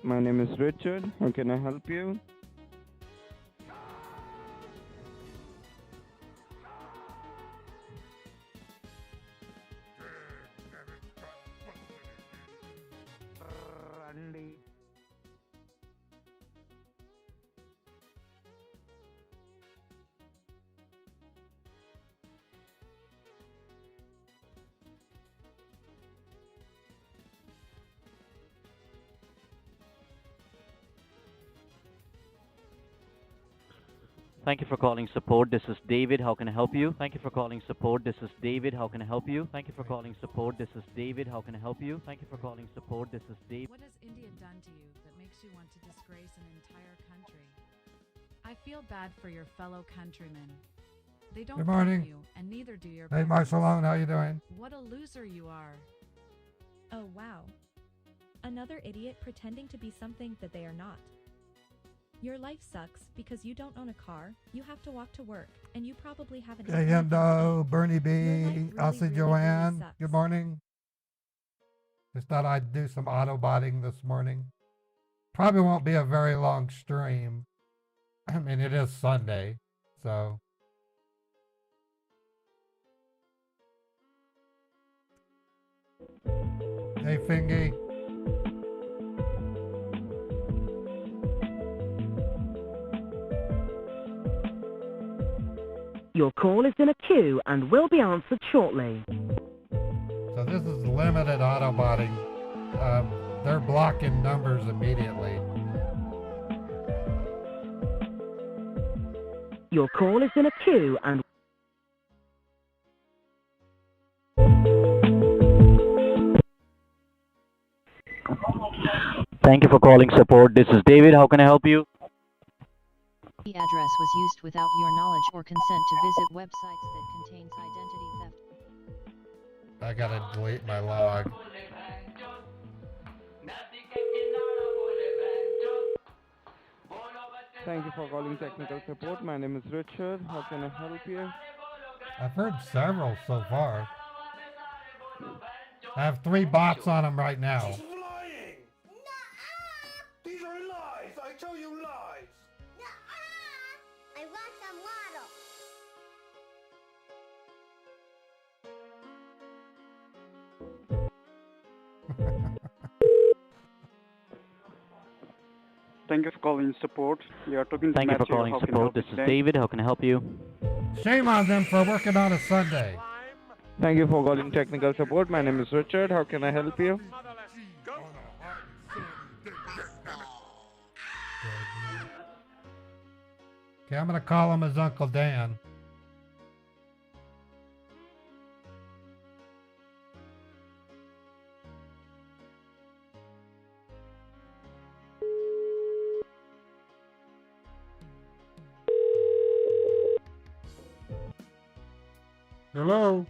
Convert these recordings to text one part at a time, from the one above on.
My name is Richard. How can I help you? Thank you for calling support. This is David. How can I help you? Thank you for calling support. This is David. How can I help you? Thank you for calling support. This is David. How can I help you? Thank you for calling support. This is David. What has India done to you that makes you want to disgrace an entire country? I feel bad for your fellow countrymen. They don't Good morning. love you, and neither do your Hey, parents. Marcelone, how you doing? What a loser you are. Oh wow. Another idiot pretending to be something that they are not. Your life sucks because you don't own a car, you have to walk to work, and you probably haven't Hey, eaten anything Hendo, Bernie B, really, Elsie really Joanne. sucks. Good morning. Just thought I'd do some AutoBotting this morning. Probably won't be a very long stream. I mean, it is Sunday, so. Hey, Fingy. Your call is in a queue and will be answered shortly. So this is limited AutoBotting. They're blocking numbers immediately. Your call is in a queue and Thank you for calling support. This is David. How can I help you? The address was used without your knowledge or consent to visit websites that contains identity theft. I gotta delete my log. Thank you for calling technical support. My name is Richard. How can I help you? I've heard several so far. I have 3 bots on them right now. She's lying! Nuh-uh! These are lies! I tell you lies! Nuh-uh! I want some water. Thank you for calling support. You are talking to Thank you for Matthew. calling How can I support. help you This is today? David. How can I help you? Shame on them for working on a Sunday. Thank you for calling technical support. My name is Richard. How can I help you? Okay, I'm gonna call him his Uncle Dan. Hello?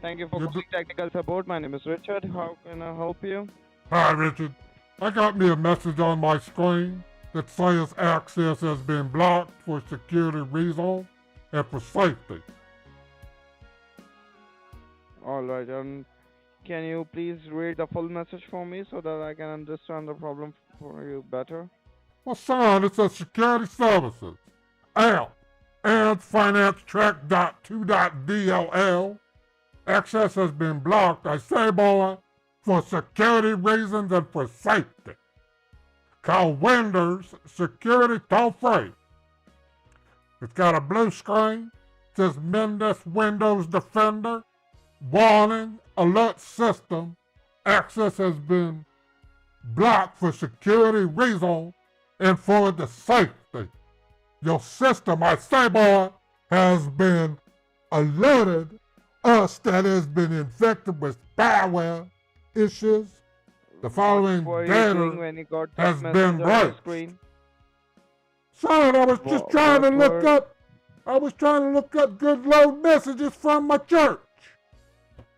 Thank you for calling technical support. My name is Richard. How can I help you? Hi, Richard. I got me a message on my screen that says access has been blocked for security reasons and for safety. Alright, can you please read the full message for me so that I can understand the problem for you better? Well, son, it says security services. App. And finance track.2.dll. Access has been blocked, I say, boy, for security reasons and for safety. Call Windows Security Toll Free. It's got a blue screen. It says Mendes Windows Defender. Warning, alert system. Access has been blocked for security reasons and for the safety. Your system, I say, boy, has been alerted us that has been infected with spyware issues. The following What were you doing data when you got has that been message on the breached. screen? Son, I was just trying to what look were- up. I was trying to look up good load messages from my church,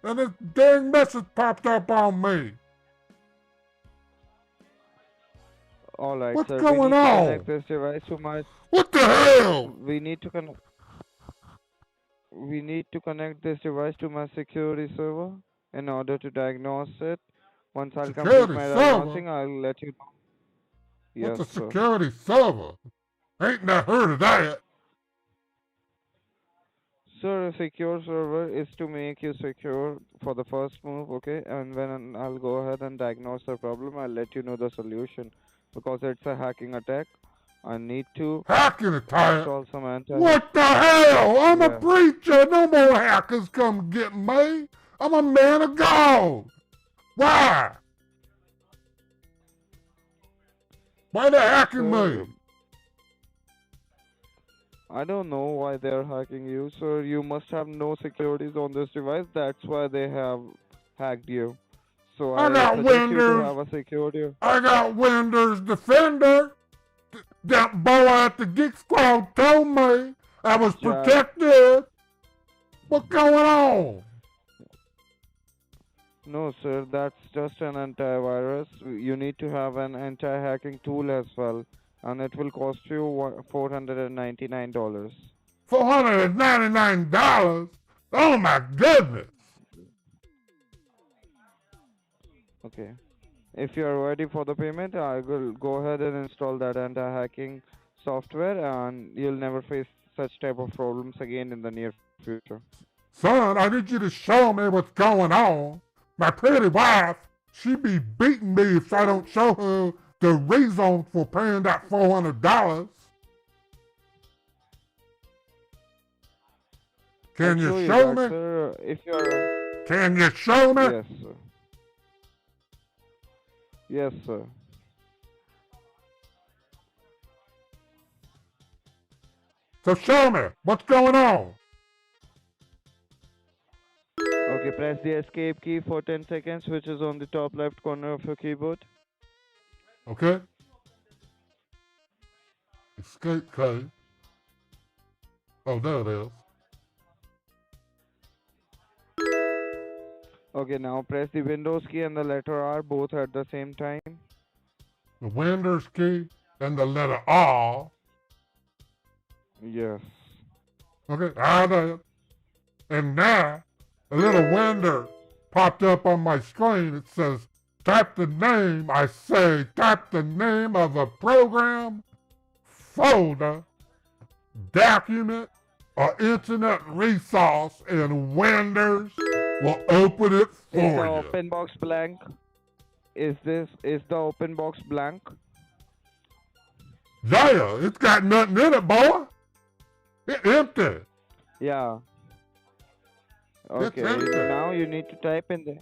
and this dang message popped up on me. Alright, What's sir. going we need on? to connect this device to my. What the hell? We need to connect. We need to connect this device to my security server in order to diagnose it. Once I'll complete Security my server? diagnosing, I'll let you know. What's Yes, a sir. security server? Ain't never heard of that. Sir, a secure server is to make you secure for the first move, okay? And when I'll go ahead and diagnose the problem, I'll let you know the solution. Because it's a hacking attack, I need to Hacking attack? install some anti-hack. What the hell? I'm a Yeah. preacher. No more hackers come get me. I'm a man of God. Why? Why they hacking Sir, me? I don't know why they're hacking you, sir. You must have no securities on this device. That's why they have hacked you. So I I got suggest you to Windows. have a security. I got Windows Defender. That boy at the Geek Squad told me I was Jack. protected. What's going on? No, sir, that's just an antivirus. You need to have an anti-hacking tool as well, and it will cost you $499. $499? Oh my goodness. Okay. If you are ready for the payment, I will go ahead and install that anti-hacking software, and you'll never face such type of problems again in the near future. Son, I need you to show me what's going on. My pretty wife, she be beating me if I don't show her the reason for paying that $400. Can I'll you show that, me? sir, if you're... Can you show me? Yes, sir. Yes, sir. So show me what's going on. Okay, press the escape key for 10 seconds, which is on the top left corner of your keyboard. Okay? Escape key. Oh, there it is. Okay, now press the Windows key and the letter R both at the same time. The Windows key and the letter R. Yes. Okay, I did. And now, a little window popped up on my screen. It says, type the name. I say, type the name of a program, folder, document, or internet resource, and Windows will open it Is for the you. open box blank? Is the open box blank? Yeah, it's got nothing in it, boy. It's empty. Yeah. It's Okay, empty. now you need to type in there.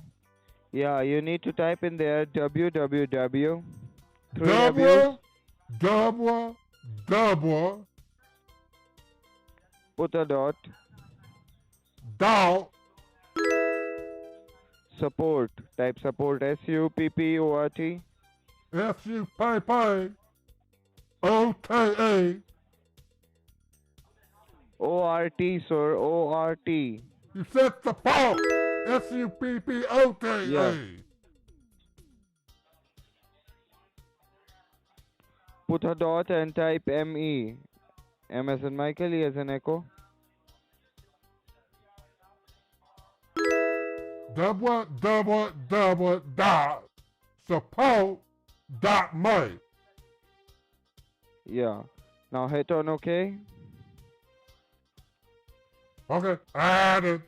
Yeah, you need to type in there www. Three W's. double, Put a dot. dot, Support. Type support. SUPPORT. SUPPOTA, ORT, sir. ORT. you said support, SUPPOTA. Yeah. Put a dot and type ME. M as in Michael, E as in Echo. double, dot, support, dot me. Yeah. Now hit on OK. Okay, added.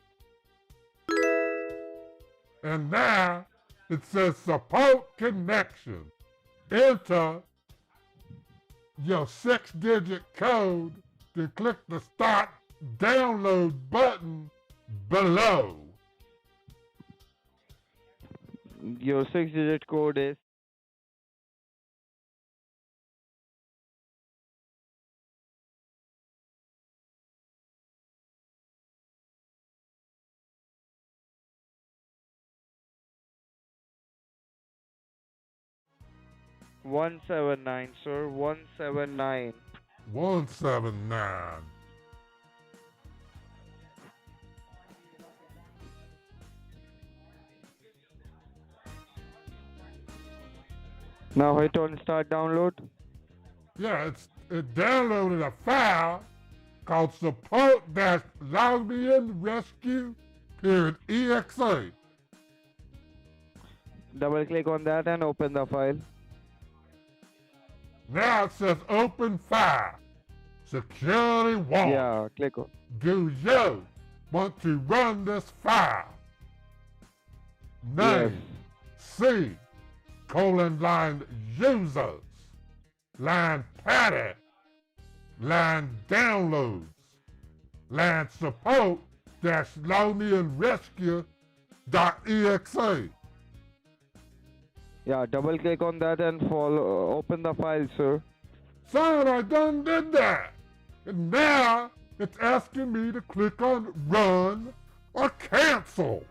And now it says support connection. Enter your 6-digit code, then click the start download button below. Your 6-digit code is $179, sir. $179. 179. Now hit on start download. Yeah, it downloaded a file called support-login-rescue.exe. Double click on that and open the file. Now it says open file. Security warning. Yeah, click on. Do you want to run this file? Yes. Name, C, line users, line padded, line downloads, line support dash rescue.exe. Yeah, double click on that and open the file, sir. Son, I done did that. And now it's asking me to click on run or cancel.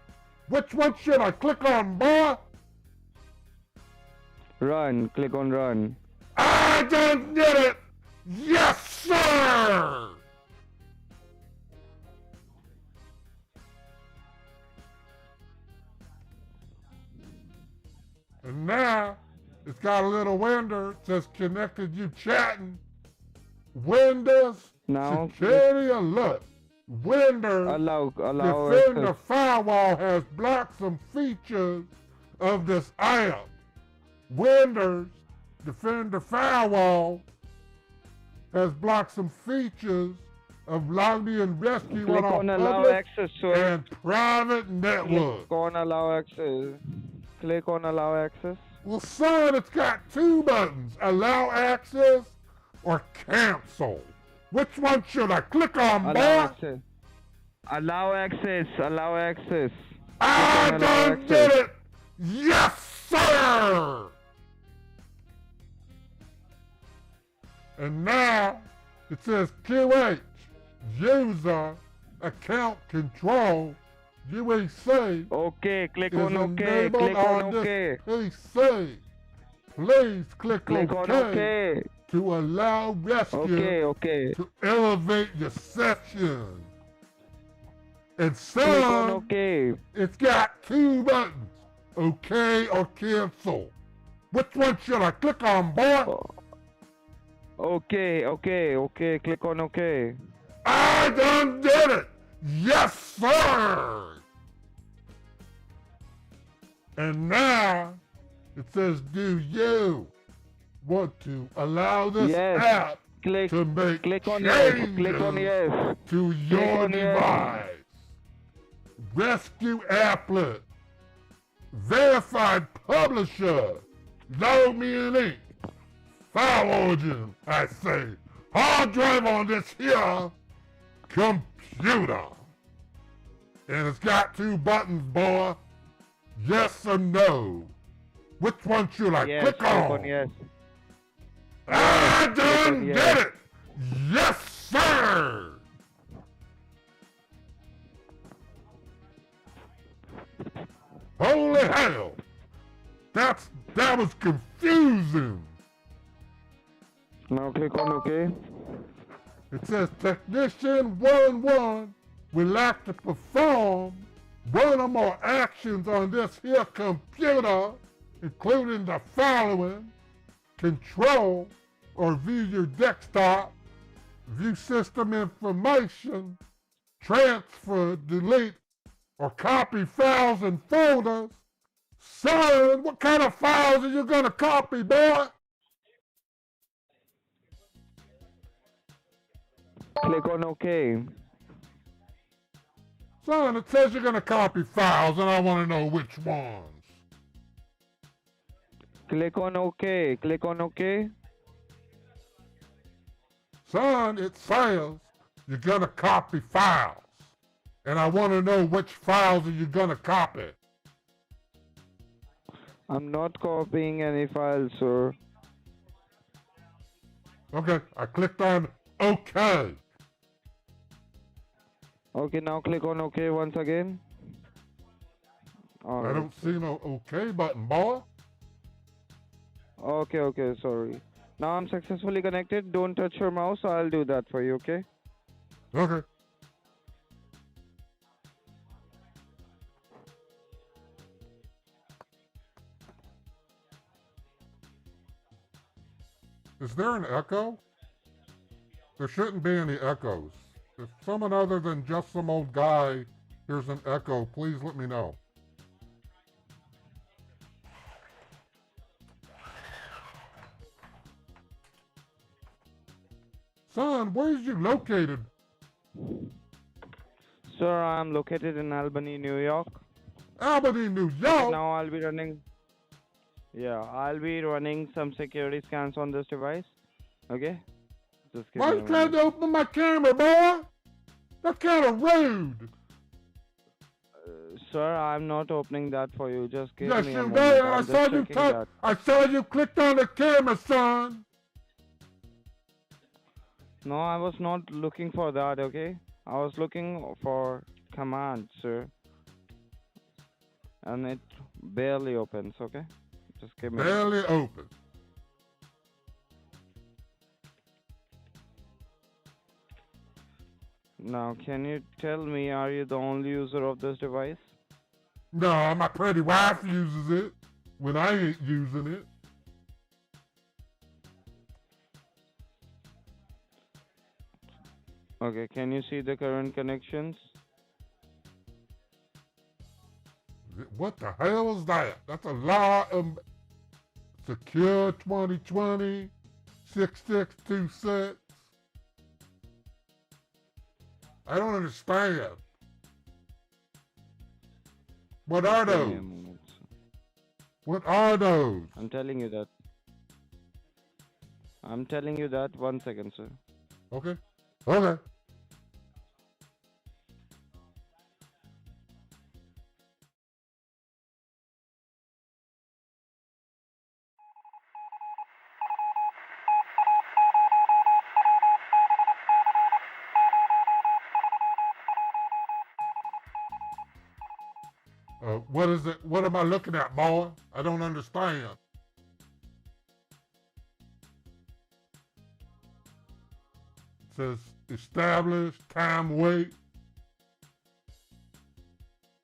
Which one should I click on, boy? Run, click on run. I done did it! Yes, sir! And now it's got a little window that says connected you chatting. Windows Now security alert. Windows allow Defender access. Firewall has blocked some features of this app. Windows Defender Firewall has blocked some features of login rescue Click on on our allow public access, sir. and private network. Click on allow access. Click on allow access. Well, son, it's got two buttons, allow access or cancel. Which one should I click on, boy? Allow access. Allow access. Allow access. I Click on allow done did it! Yes, sir! And now it says QH, user account control, UEC. Okay, click is on OK. enabled Click on this OK. PC. Please click Click on OK. to allow rescue Okay. to elevate your session. And Click on son, OK. it's got two buttons, OK or cancel. Which one should I click on, boy? Okay. Click on OK. I done did it! Yes, sir! And now it says, do you want to allow this Yes. app Click. to make Click on yes. changes Click on yes. to your on yes. device? Rescue applet. Verified publisher. Log me in Inc. File origin, I say. Hard drive on this here computer. And it's got two buttons, boy. Yes or no. Which one should I Yes. click Click on? on yes. I done on did yes. it! Yes, sir! Holy hell! That was confusing. Now click on OK. It says Technician 1-1 would like to perform one or more actions on this here computer, including the following: control or view your desktop, view system information, transfer, delete, or copy files and folders. Son, what kind of files are you gonna copy, boy? Click on OK. Son, it says you're gonna copy files and I wanna know which ones. Click on OK. Click on OK. Son, it says you're gonna copy files. And I wanna know which files are you gonna copy. I'm not copying any files, sir. Okay, I clicked on OK. Okay, now click on OK once again. I Alright. don't see no OK button, boy. Okay, sorry. Now I'm successfully connected. Don't touch your mouse. I'll do that for you, okay? Okay. Is there an echo? There shouldn't be any echoes. If someone other than just some old guy hears an echo, please let me know. Son, where's you located? Sir, I'm located in Albany, New York. Albany, New Okay, York? now I'll be running. Yeah, I'll be running some security scans on this device. Okay? Just give Why me you a trying moment. to open my camera, boy? That's kind of rude. Sir, I'm not opening that for you. Just give Yes, me a you moment. did. I'm just checking that. I saw you clicked on the camera, son. No, I was not looking for that, okay? I was looking for command, sir. And it barely opens, okay? Just give me a moment. Barely open. Now, can you tell me, are you the only user of this device? No, my pretty wife uses it when I ain't using it. Okay, can you see the current connections? What the hell is that? That's a lot of secure 2020 6626. I don't understand. What are Give me a those? moment, sir. What are those? I'm telling you that. I'm telling you that. 1 second, sir. Okay. Okay. What is it? What am I looking at, boy? I don't understand. It says establish, time, wait.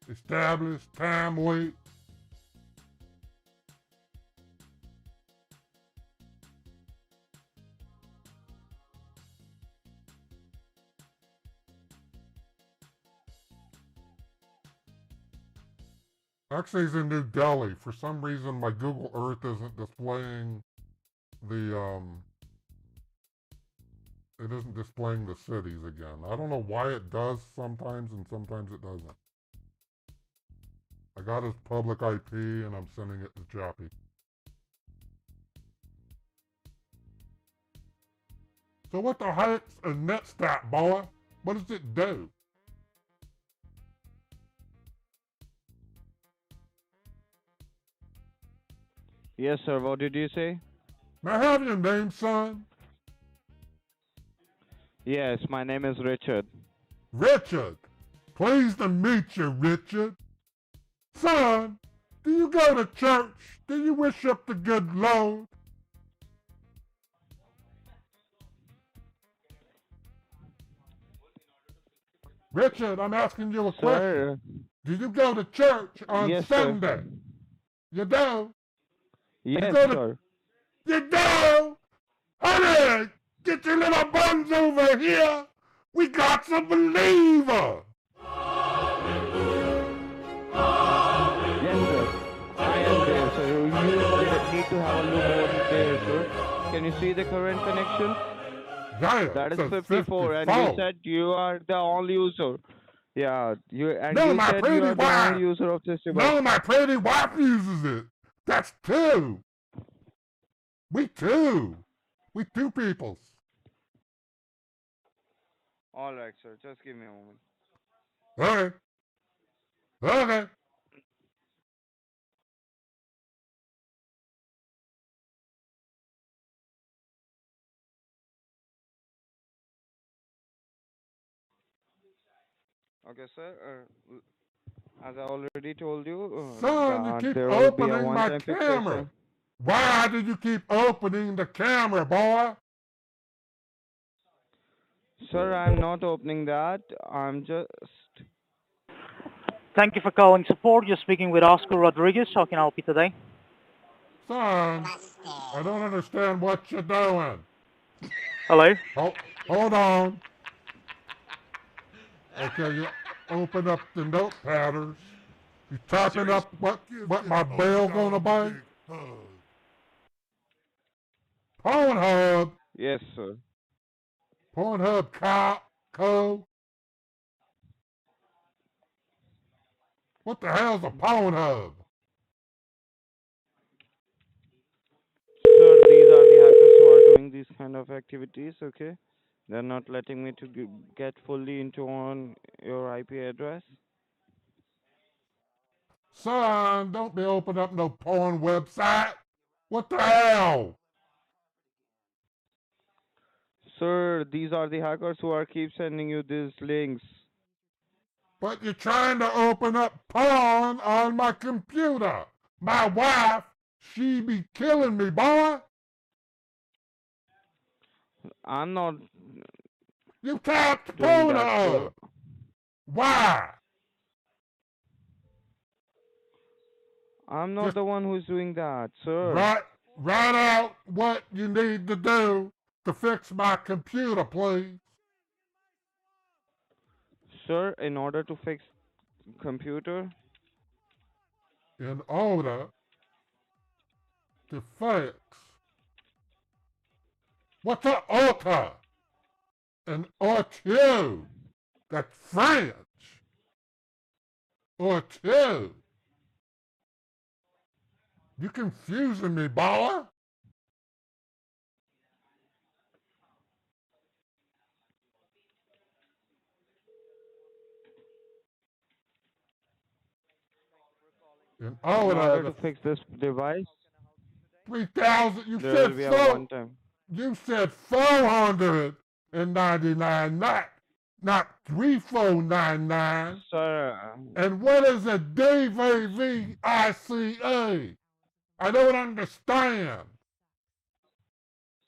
Establish, time, wait. Actually, it's in New Delhi. For some reason, my Google Earth isn't displaying the, it isn't displaying the cities again. I don't know why it does sometimes and sometimes it doesn't. I got his public IP and I'm sending it to Chappie. So what the heck's a netstat, boy? What does it do? Yes, sir. What did you say? May I have your name, son? Yes, my name is Richard. Richard. Pleased to meet you, Richard. Son, do you go to church? Do you worship the good Lord? Richard, I'm asking you a question. Sir. Do you go to church on Yes, Sunday? sir. You do? Yes, go to- sir. You do? Honey, get your little buns over here. We got some believer. Yes, sir. I am there, sir. You need to have a look over there, sir. Can you see the current connection? Yeah, That is it's a 54, and you said you are the only user. Yeah, you said you are the only user of this device. No, my pretty wife uses it. That's two. We two. We two peoples. All right, sir. Just give me a moment. Okay. Okay. Okay, sir. As I already told you, Son, you that keep there will be a opening my one-time camera. fixation. Why do you keep opening the camera, boy? Sir, I'm not opening that. I'm just. Thank you for calling support. You're speaking with Oscar Rodriguez. How can I help you today? Son, I don't understand what you're doing. Hello? Hold on. Okay, you open up the notepadders. You typing up what my bill gonna be? Pornhub. Yes, sir. Pornhub Co. What the hell's a Pornhub? Sir, these are the hackers who are doing these kind of activities, okay? They're not letting me to get fully into on your IP address. Son, don't be opening up no porn website. What the hell? Sir, these are the hackers who are keep sending you these links. But you're trying to open up porn on my computer. My wife, she be killing me, boy. I'm not You tapped doing that, sir. Pornhub. Why? I'm not Just the one who's doing that, sir. write out what you need to do to fix my computer, please. Sir, in order to fix computer, In order to fix. What's an auto? An auto. That's French. Auto. You confusing me, boy. In order order to fix this device, 3,000. there will be a one time. You said 499, not 3499. Sir, And what is a DVVICA? I don't understand.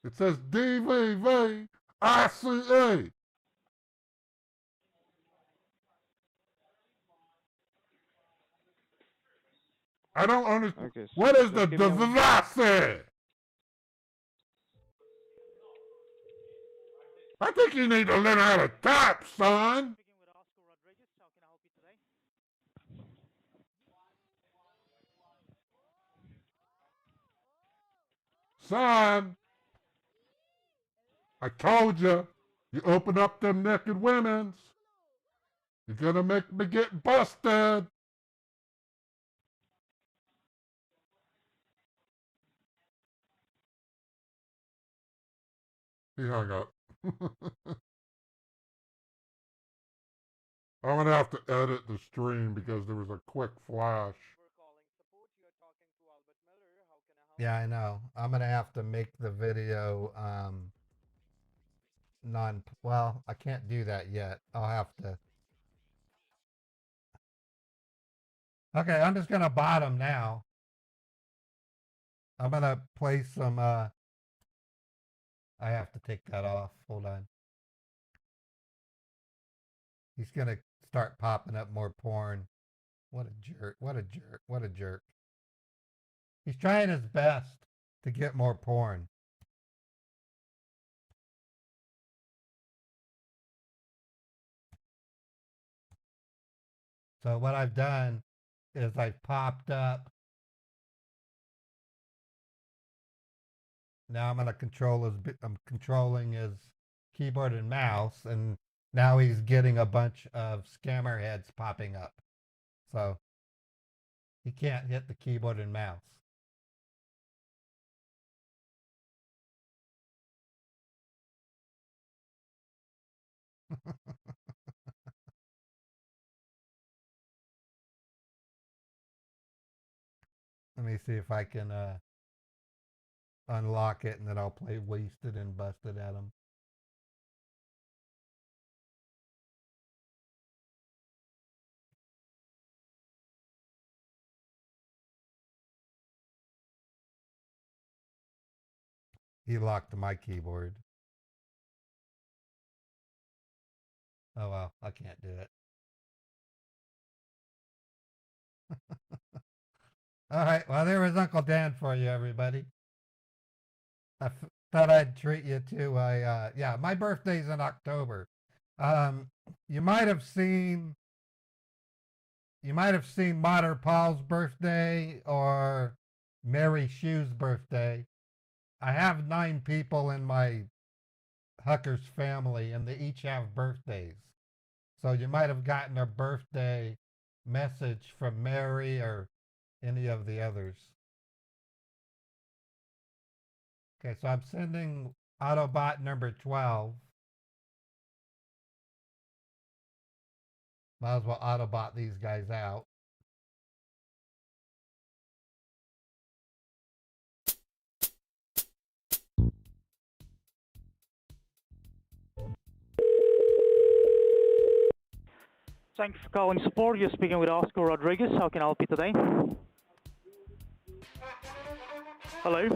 It says DVVICA. I don't understand. Okay, What is the just give me a device? I think you need to learn how to type, son. Son, I told you, you open up them naked women's, you're gonna make me get busted. He hung up. I'm gonna have to edit the stream because there was a quick flash. Yeah, I know. I'm gonna have to make the video well, I can't do that yet. I'll have to. Okay, I'm just gonna bottom now. I'm gonna play some I have to take that off. Hold on. He's gonna start popping up more porn. What a jerk. What a jerk. What a jerk. He's trying his best to get more porn. So what I've done is I've popped up. Now I'm I'm controlling his keyboard and mouse, and now he's getting a bunch of scammer heads popping up. So he can't hit the keyboard and mouse. Let me see if I can unlock it, and then I'll play Wasted and Busted at him. He locked my keyboard. Oh well, I can't do it. All right, well, there was Uncle Dan for you, everybody. Thought I'd treat you to yeah, my birthday's in October. You might have seen Mater Paul's birthday or Mary Shue's birthday. I have 9 people in my Hucker's family, and they each have birthdays. So you might have gotten a birthday message from Mary or any of the others. Okay, so I'm sending Autobot number 12. Might as well Autobot these guys out. Thank you for calling support. You're speaking with Oscar Rodriguez. How can I help you today? Hello?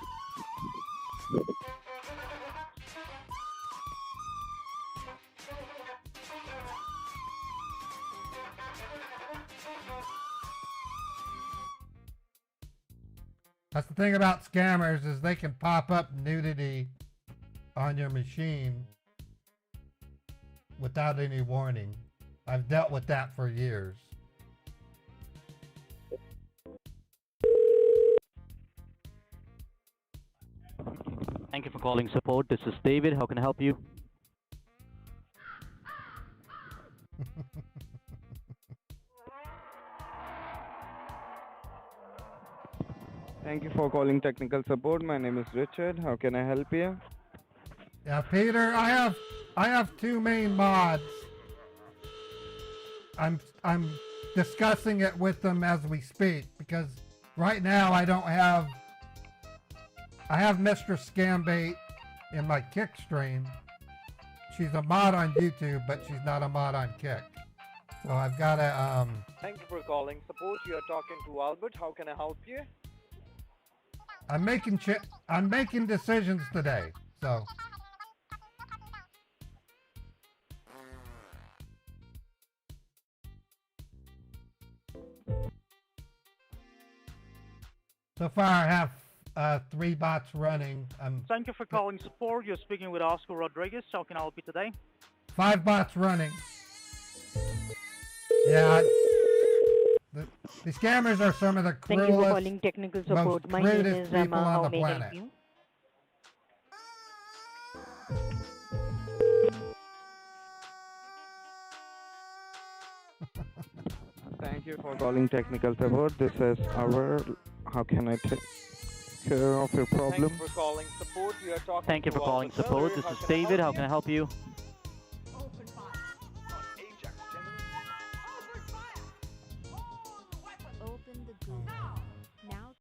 That's the thing about scammers is they can pop up nudity on your machine without any warning. I've dealt with that for years. Thank you for calling support. This is David. How can I help you? Thank you for calling technical support. My name is Richard. How can I help you? Yeah, Peter, I have two main mods. I'm discussing it with them as we speak because right now I have Mistress Scambait in my Kick stream. She's a mod on YouTube, but she's not a mod on Kick. So I've got to Thank you for calling support. You are talking to Albert. How can I help you? I'm making decisions today. So so far I have 3 bots running. Thank you for calling support. You're speaking with Oscar Rodriguez. How can I help you today? 5 bots running. Yeah. The scammers are some of the Thank you for cruelest, calling technical support. most My name crudest is people Emma. on How the may I help planet. you? Thank you for calling technical support. This is our. How can I take care of your problem? Thank you for calling support. You are talking Thank you for calling support. This is David. How can I help you? Open the Google. Now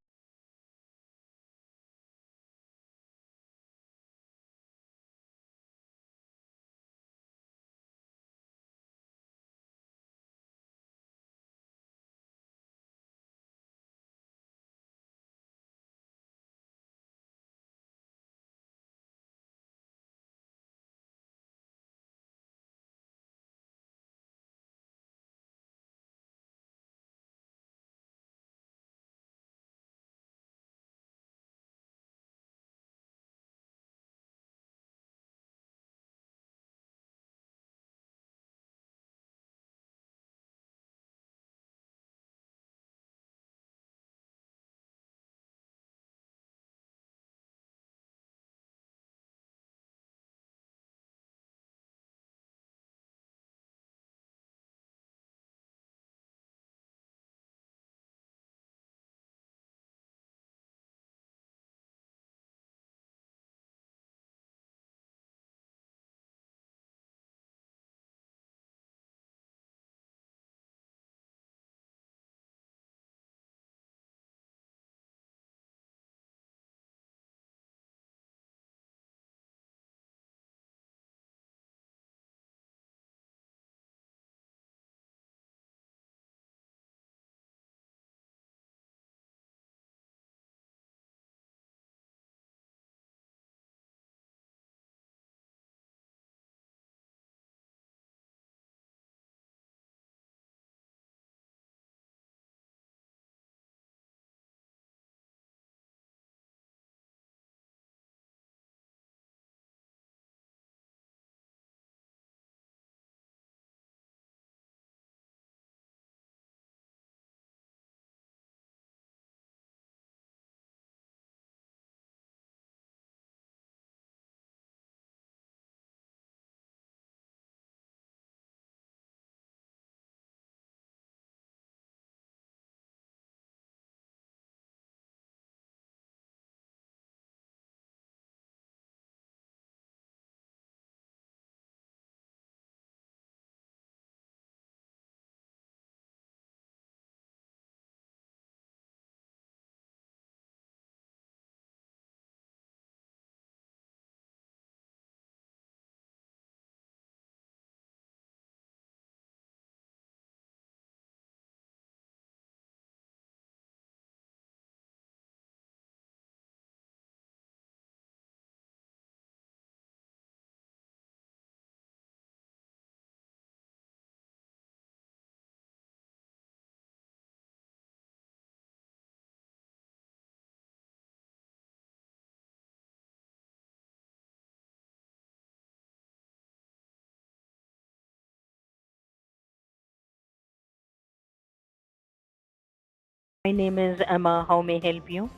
My name is Emma. How may I help you?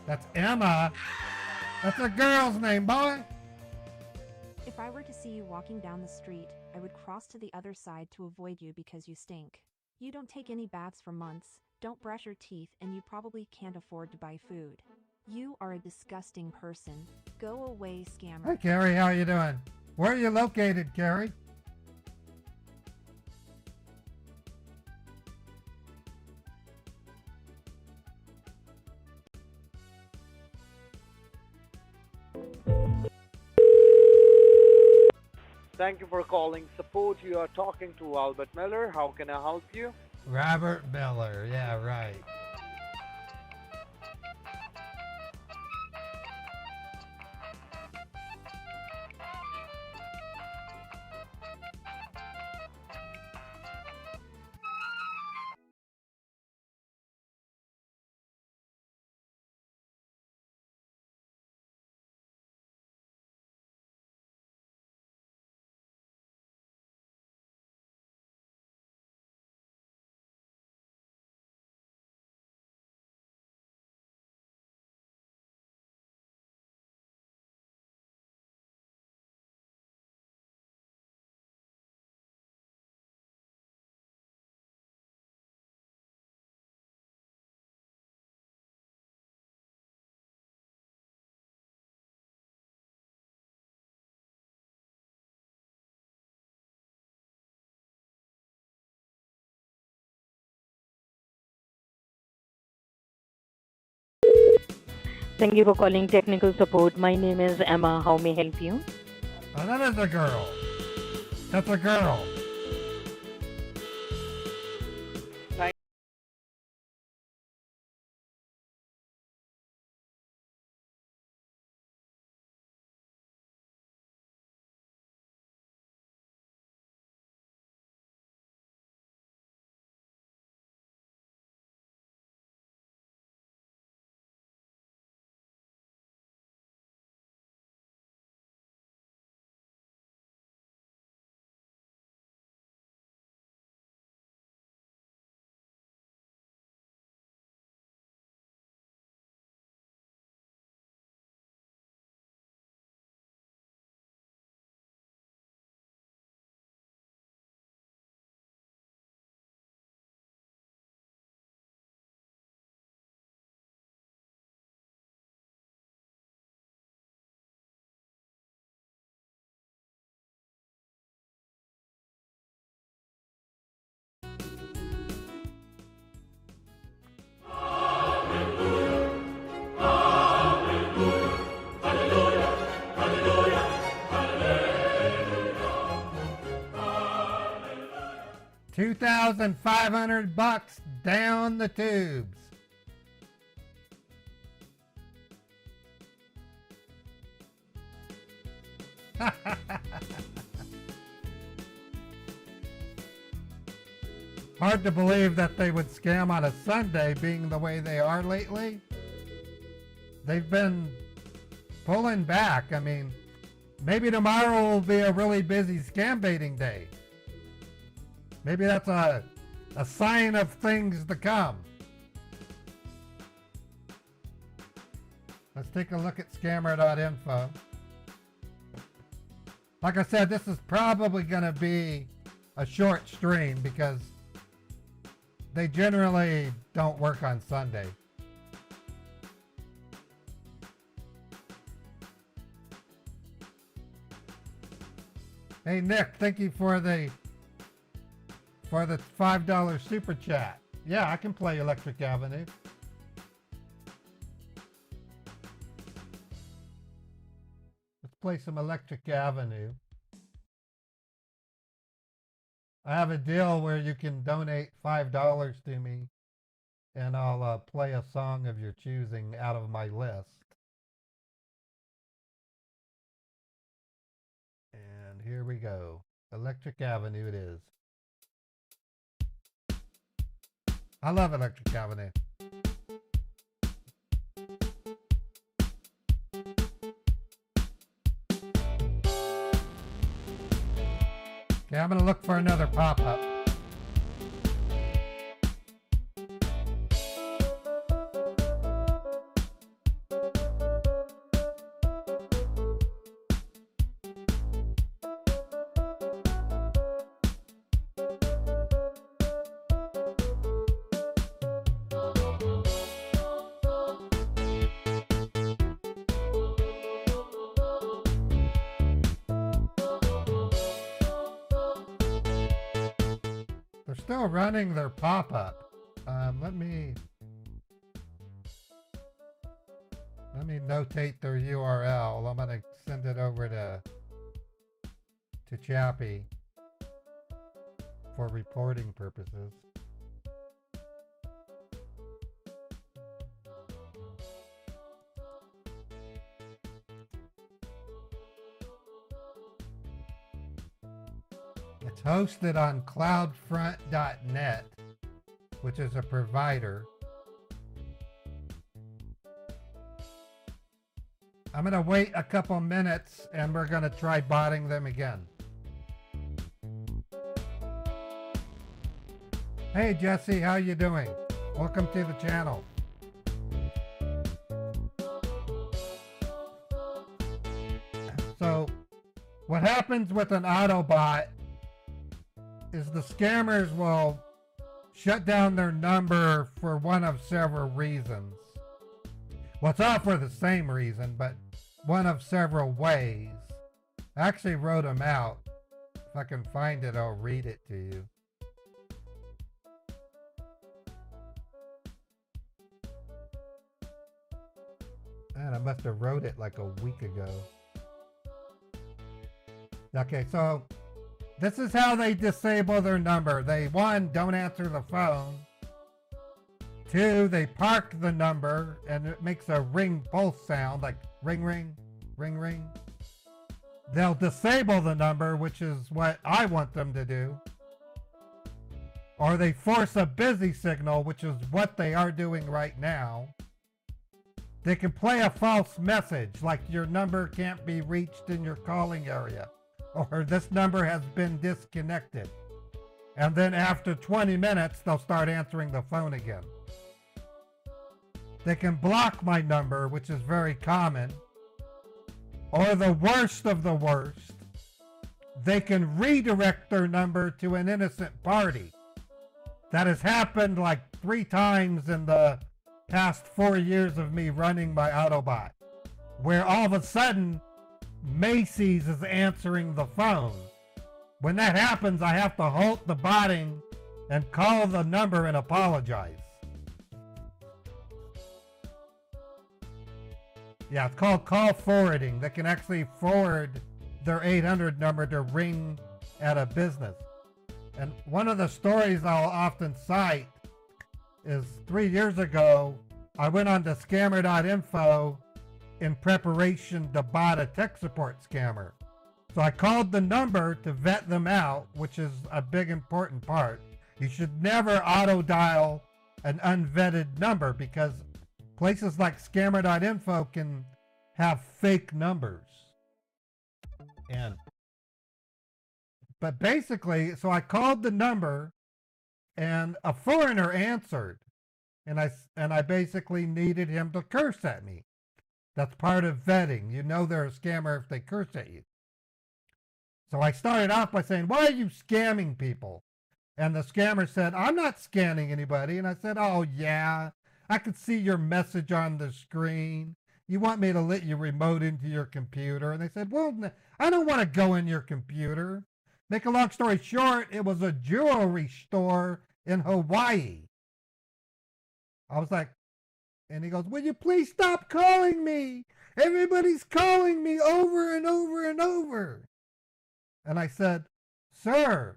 That's Emma. That's a girl's name, boy. If I were to see you walking down the street, I would cross to the other side to avoid you because you stink. You don't take any baths for months, don't brush your teeth, and you probably can't afford to buy food. You are a disgusting person. Go away, scammer. Hey, Carrie, how you doing? Where are you located, Carrie? Thank you for calling support. You are talking to Albert Miller. How can I help you? Robert Miller. Yeah, right. Thank you for calling technical support. My name is Emma. How may I help you? Oh, that is a girl. That's a girl. Thank $2,500 down the tubes. Hard to believe that they would scam on a Sunday being the way they are lately. They've been pulling back. I mean, maybe tomorrow will be a really busy scam baiting day. Maybe that's a sign of things to come. Let's take a look at scammer.info. Like I said, this is probably going to be a short stream because they generally don't work on Sunday. Hey Nick, thank you for the $5 super chat. Yeah, I can play Electric Avenue. Let's play some Electric Avenue. I have a deal where you can donate $5 to me and I'll play a song of your choosing out of my list. And here we go. Electric Avenue it is. I love Electric Avenue. Okay, I'm gonna look for another pop-up. still running their pop-up. Let me notate their URL. I'm gonna send it over to Chappie for reporting purposes. It's hosted on cloudfront.net, which is a provider. I'm going to wait a couple minutes and we're going to try botting them again. Hey Jesse, how you doing? Welcome to the channel. So, what happens with an AutoBot is the scammers will shut down their number for one of several reasons. Well, it's all for the same reason, but one of several ways. I actually wrote them out. If I can find it, I'll read it to you. Man, I must have wrote it like a week ago. Okay, so this is how they disable their number. They, one, don't answer the phone. Two, they park the number and it makes a ring pulse sound, like ring, ring, ring, ring. They'll disable the number, which is what I want them to do. Or they force a busy signal, which is what they are doing right now. They can play a false message, like your number can't be reached in your calling area, or this number has been disconnected. And then after 20 minutes, they'll start answering the phone again. They can block my number, which is very common. Or the worst of the worst, they can redirect their number to an innocent party. That has happened like 3 times in the past 4 years of me running my AutoBot, where all of a sudden Macy's is answering the phone. When that happens, I have to halt the botting and call the number and apologize. Yeah, it's called call forwarding. They can actually forward their 800 number to ring at a business. And one of the stories I'll often cite is 3 years ago, I went on to scammer.info in preparation to bot a tech support scammer. So I called the number to vet them out, which is a big important part. You should never auto dial an unvetted number because places like scammer.info can have fake numbers. But basically, so I called the number and a foreigner answered, and I basically needed him to curse at me. That's part of vetting. You know they're a scammer if they curse at you. So I started off by saying, why are you scamming people? And the scammer said, I'm not scanning anybody. And I said, oh yeah, I could see your message on the screen. You want me to let you remote into your computer? And they said, well, I don't want to go in your computer. Make a long story short, it was a jewelry store in Hawaii. I was like, and he goes, will you please stop calling me? Everybody's calling me over and over and over. And I said, sir,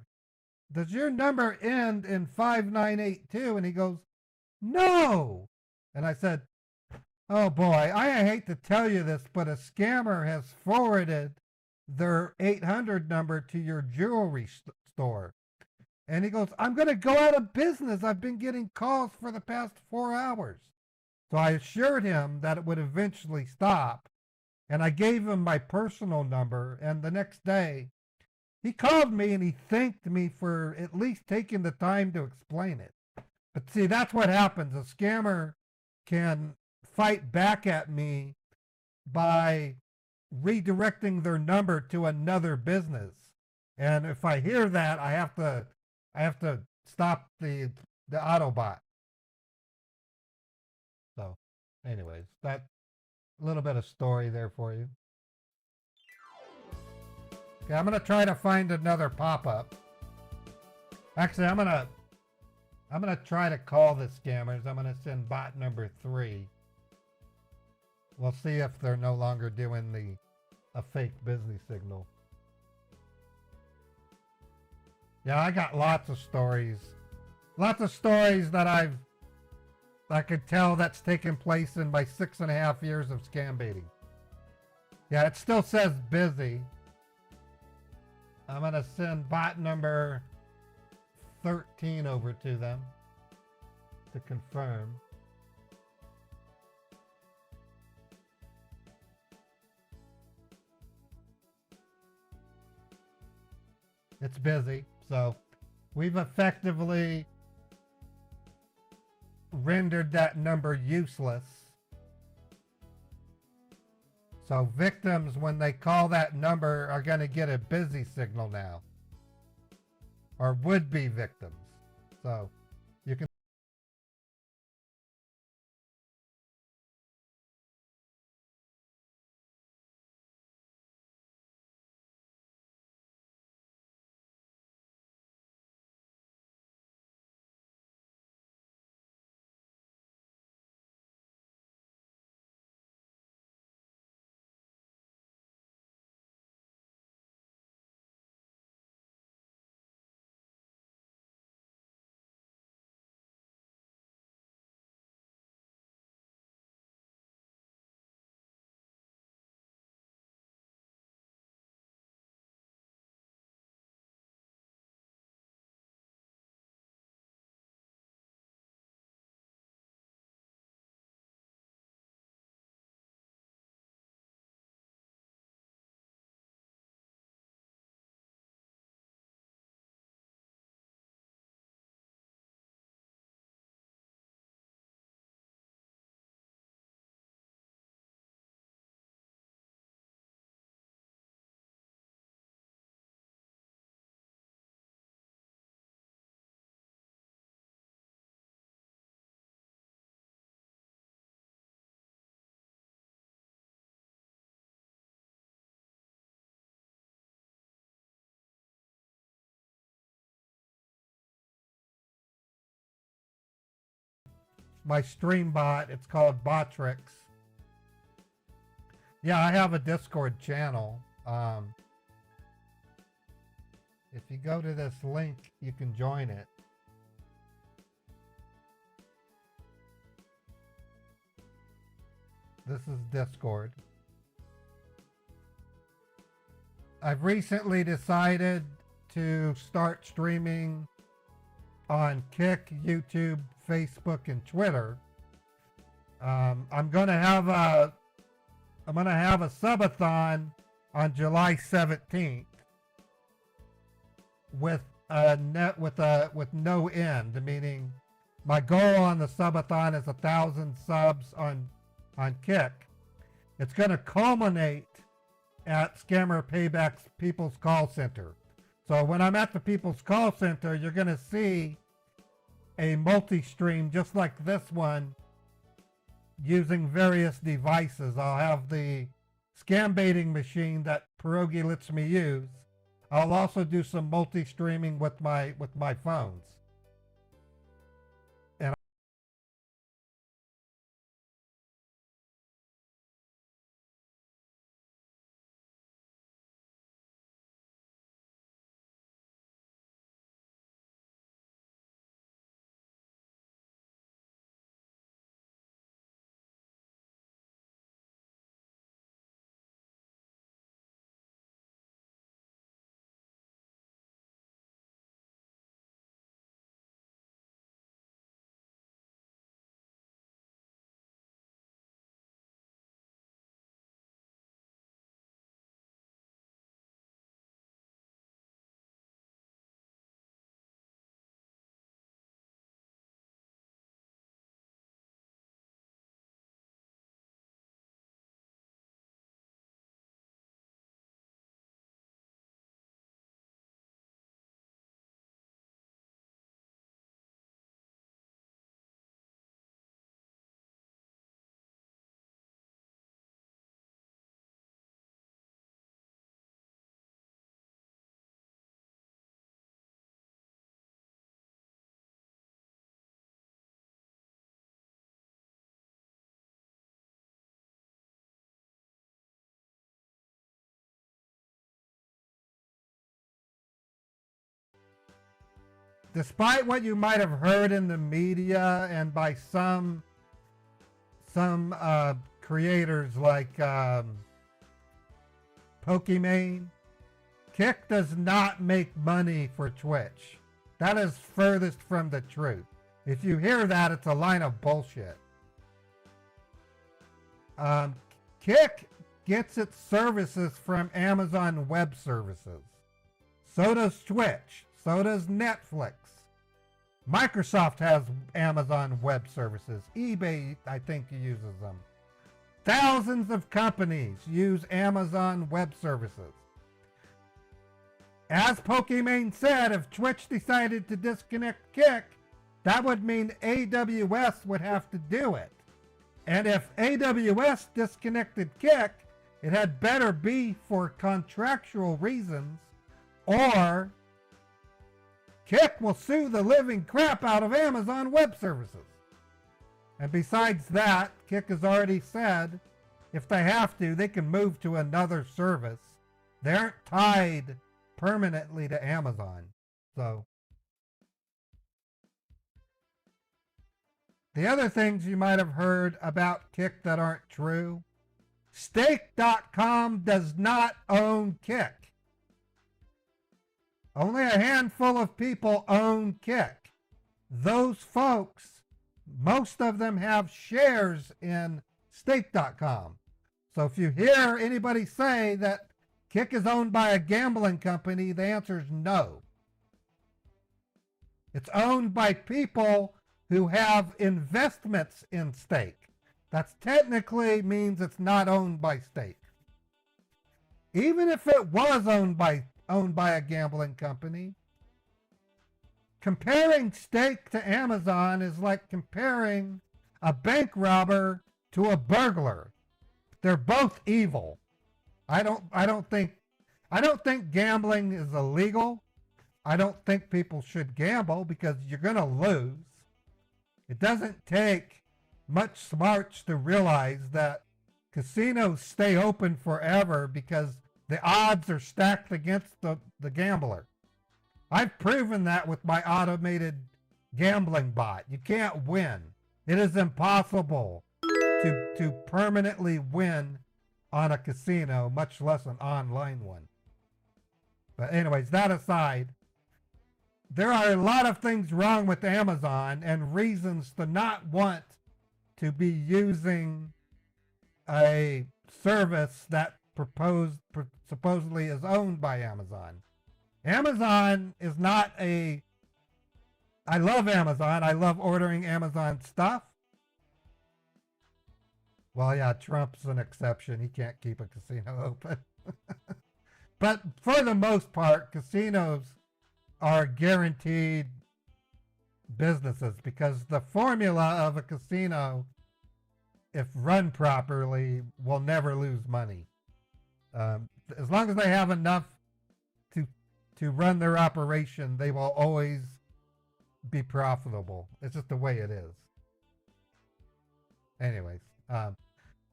does your number end in 5982? And he goes, no. And I said, oh boy, I hate to tell you this, but a scammer has forwarded their 800 number to your jewelry store. And he goes, I'm going to go out of business. I've been getting calls for the past 4 hours. So I assured him that it would eventually stop. And I gave him my personal number. And the next day, he called me and he thanked me for at least taking the time to explain it. But see, that's what happens. A scammer can fight back at me by redirecting their number to another business. And if I hear that, I have to stop the AutoBot. So anyways, that little bit of story there for you. Okay, I'm going to try to find another pop-up. Actually, I'm gonna try to call the scammers. I'm gonna send bot number 3. We'll see if they're no longer doing a fake busy signal. Yeah, I got lots of stories. Lots of stories that I could tell that's taken place in my 6.5 years of scam baiting. Yeah, it still says busy. I'm gonna send bot number 13 over to them to confirm. It's busy, so we've effectively rendered that number useless. So victims, when they call that number, are going to get a busy signal now, or would-be victims. So you can my stream bot, it's called Botrix. Yeah, I have a Discord channel. If you go to this link, you can join it. This is Discord. I've recently decided to start streaming on Kick, YouTube, Facebook, and Twitter. I'm gonna have a subathon on July 17th with no end, meaning my goal on the subathon is 1,000 subs on Kick. It's gonna culminate at Scammer Payback's People's Call Center. So when I'm at the People's Call Center, you're gonna see a multi-stream just like this one using various devices. I'll have the scam baiting machine that Pierogi lets me use. I'll also do some multi-streaming with my phones. despite what you might have heard in the media and by some creators like Pokimane, Kick does not make money for Twitch. That is furthest from the truth. If you hear that, it's a line of bullshit. Kick gets its services from Amazon Web Services. So does Twitch. So does Netflix. Microsoft has Amazon Web Services. eBay, I think, uses them. Thousands of companies use Amazon Web Services. As Pokimane said, if Twitch decided to disconnect Kick, that would mean AWS would have to do it. And if AWS disconnected Kick, it had better be for contractual reasons, or Kick will sue the living crap out of Amazon Web Services. And besides that, Kick has already said if they have to, they can move to another service. They aren't tied permanently to Amazon. So the other things you might have heard about Kick that aren't true: Stake.com does not own Kick. Only a handful of people own Kick. Those folks, most of them have shares in Stake.com. So if you hear anybody say that Kick is owned by a gambling company, the answer is no. It's owned by people who have investments in Stake. That technically means it's not owned by Stake. Even if it was owned by a gambling company, comparing Stake to Amazon is like comparing a bank robber to a burglar. They're both evil. I don't think gambling is illegal. I don't think people should gamble because you're going to lose. It doesn't take much smarts to realize that casinos stay open forever because the odds are stacked against the gambler. I've proven that with my automated gambling bot. You can't win. It is impossible to permanently win on a casino, much less an online one. But anyways, that aside, there are a lot of things wrong with Amazon and reasons to not want to be using a service that supposedly is owned by Amazon. Amazon is not a... I love Amazon. I love ordering Amazon stuff. Well, yeah, Trump's an exception. He can't keep a casino open. But for the most part, casinos are guaranteed businesses because the formula of a casino, if run properly, will never lose money. As long as they have enough to run their operation, they will always be profitable. It's just the way it is. Anyways, I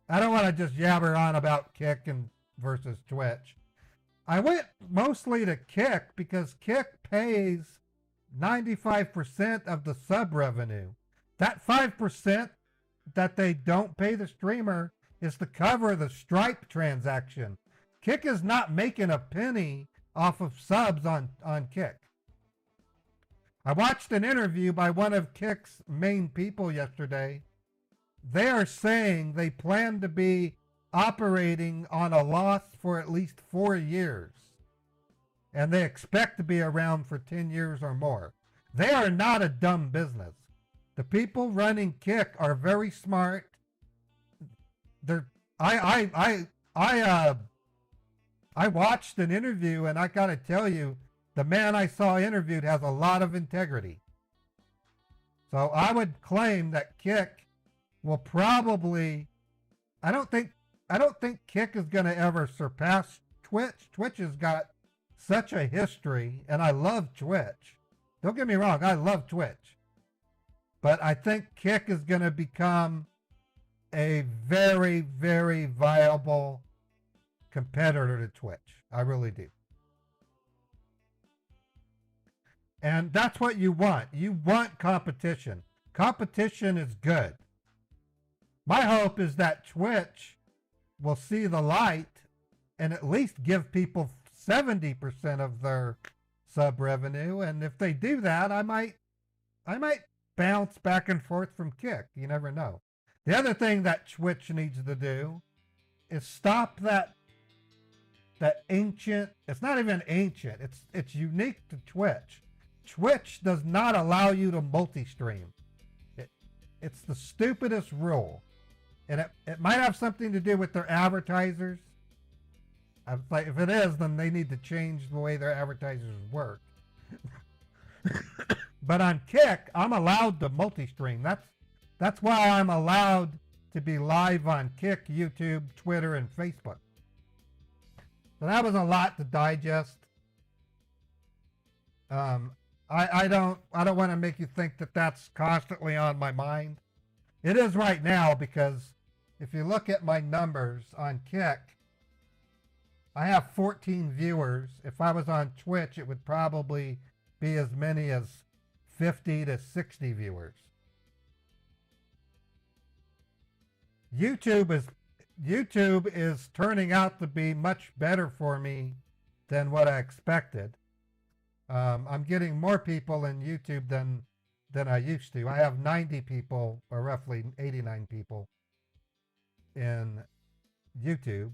don't want to just yabber on about Kick and versus Twitch. I went mostly to Kick because Kick pays 95% of the sub revenue. That 5% that they don't pay the streamer is to cover the Stripe transaction. Kick is not making a penny off of subs on Kick. I watched an interview by one of Kick's main people yesterday. They are saying they plan to be operating on a loss for at least 4 years. And they expect to be around for 10 years or more. They are not a dumb business. The people running Kick are very smart. I watched an interview, and I gotta tell you, the man I saw interviewed has a lot of integrity. So I would claim that Kick will probably... I don't think Kick is going to ever surpass Twitch. Twitch has got such a history, and I love Twitch. Don't get me wrong, I love Twitch. But I think Kick is going to become a very, very viable competitor to Twitch. I really do. And that's what you want. You want competition. Competition is good. My hope is that Twitch will see the light and at least give people 70% of their sub revenue. And if they do that, I might bounce back and forth from Kick. You never know. The other thing that Twitch needs to do is stop that ancient, it's not even ancient, it's unique to Twitch. Twitch does not allow you to multi-stream. It's the stupidest rule. And it might have something to do with their advertisers. Like, if it is, then they need to change the way their advertisers work. But on Kick, I'm allowed to multi-stream. That's why I'm allowed to be live on Kick, YouTube, Twitter, and Facebook. So that was a lot to digest. I don't want to make you think that that's constantly on my mind. It is right now, because if you look at my numbers on Kick, I have 14 viewers. If I was on Twitch, it would probably be as many as 50 to 60 viewers. YouTube is turning out to be much better for me than what I expected. I'm getting more people in YouTube than I used to. I have 90 people, or roughly 89 people in YouTube.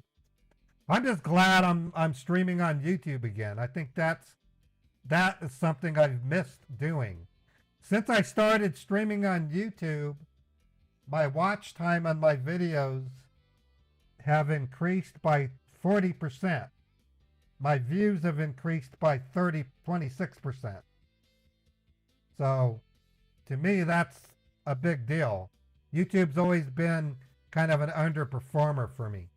I'm just glad I'm streaming on YouTube again. I think that is something I've missed doing. Since I started streaming on YouTube, my watch time on my videos have increased by 40%. My views have increased by 26%. So, to me, that's a big deal. YouTube's always been kind of an underperformer for me.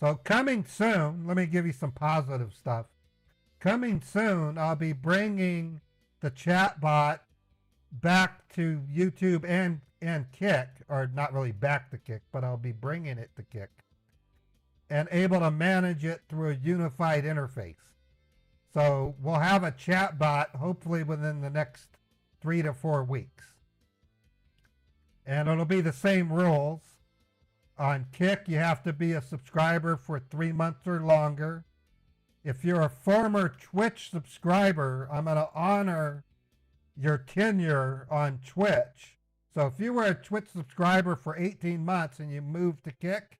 So coming soon, let me give you some positive stuff. Coming soon, I'll be bringing the chatbot back to YouTube and Kick, or not really back to Kick, but I'll be bringing it to Kick, and able to manage it through a unified interface. So we'll have a chatbot hopefully within the next 3 to 4 weeks. And it'll be the same rules. On Kick, you have to be a subscriber for 3 months or longer. If you're a former Twitch subscriber, I'm going to honor your tenure on Twitch. So if you were a Twitch subscriber for 18 months and you moved to Kick,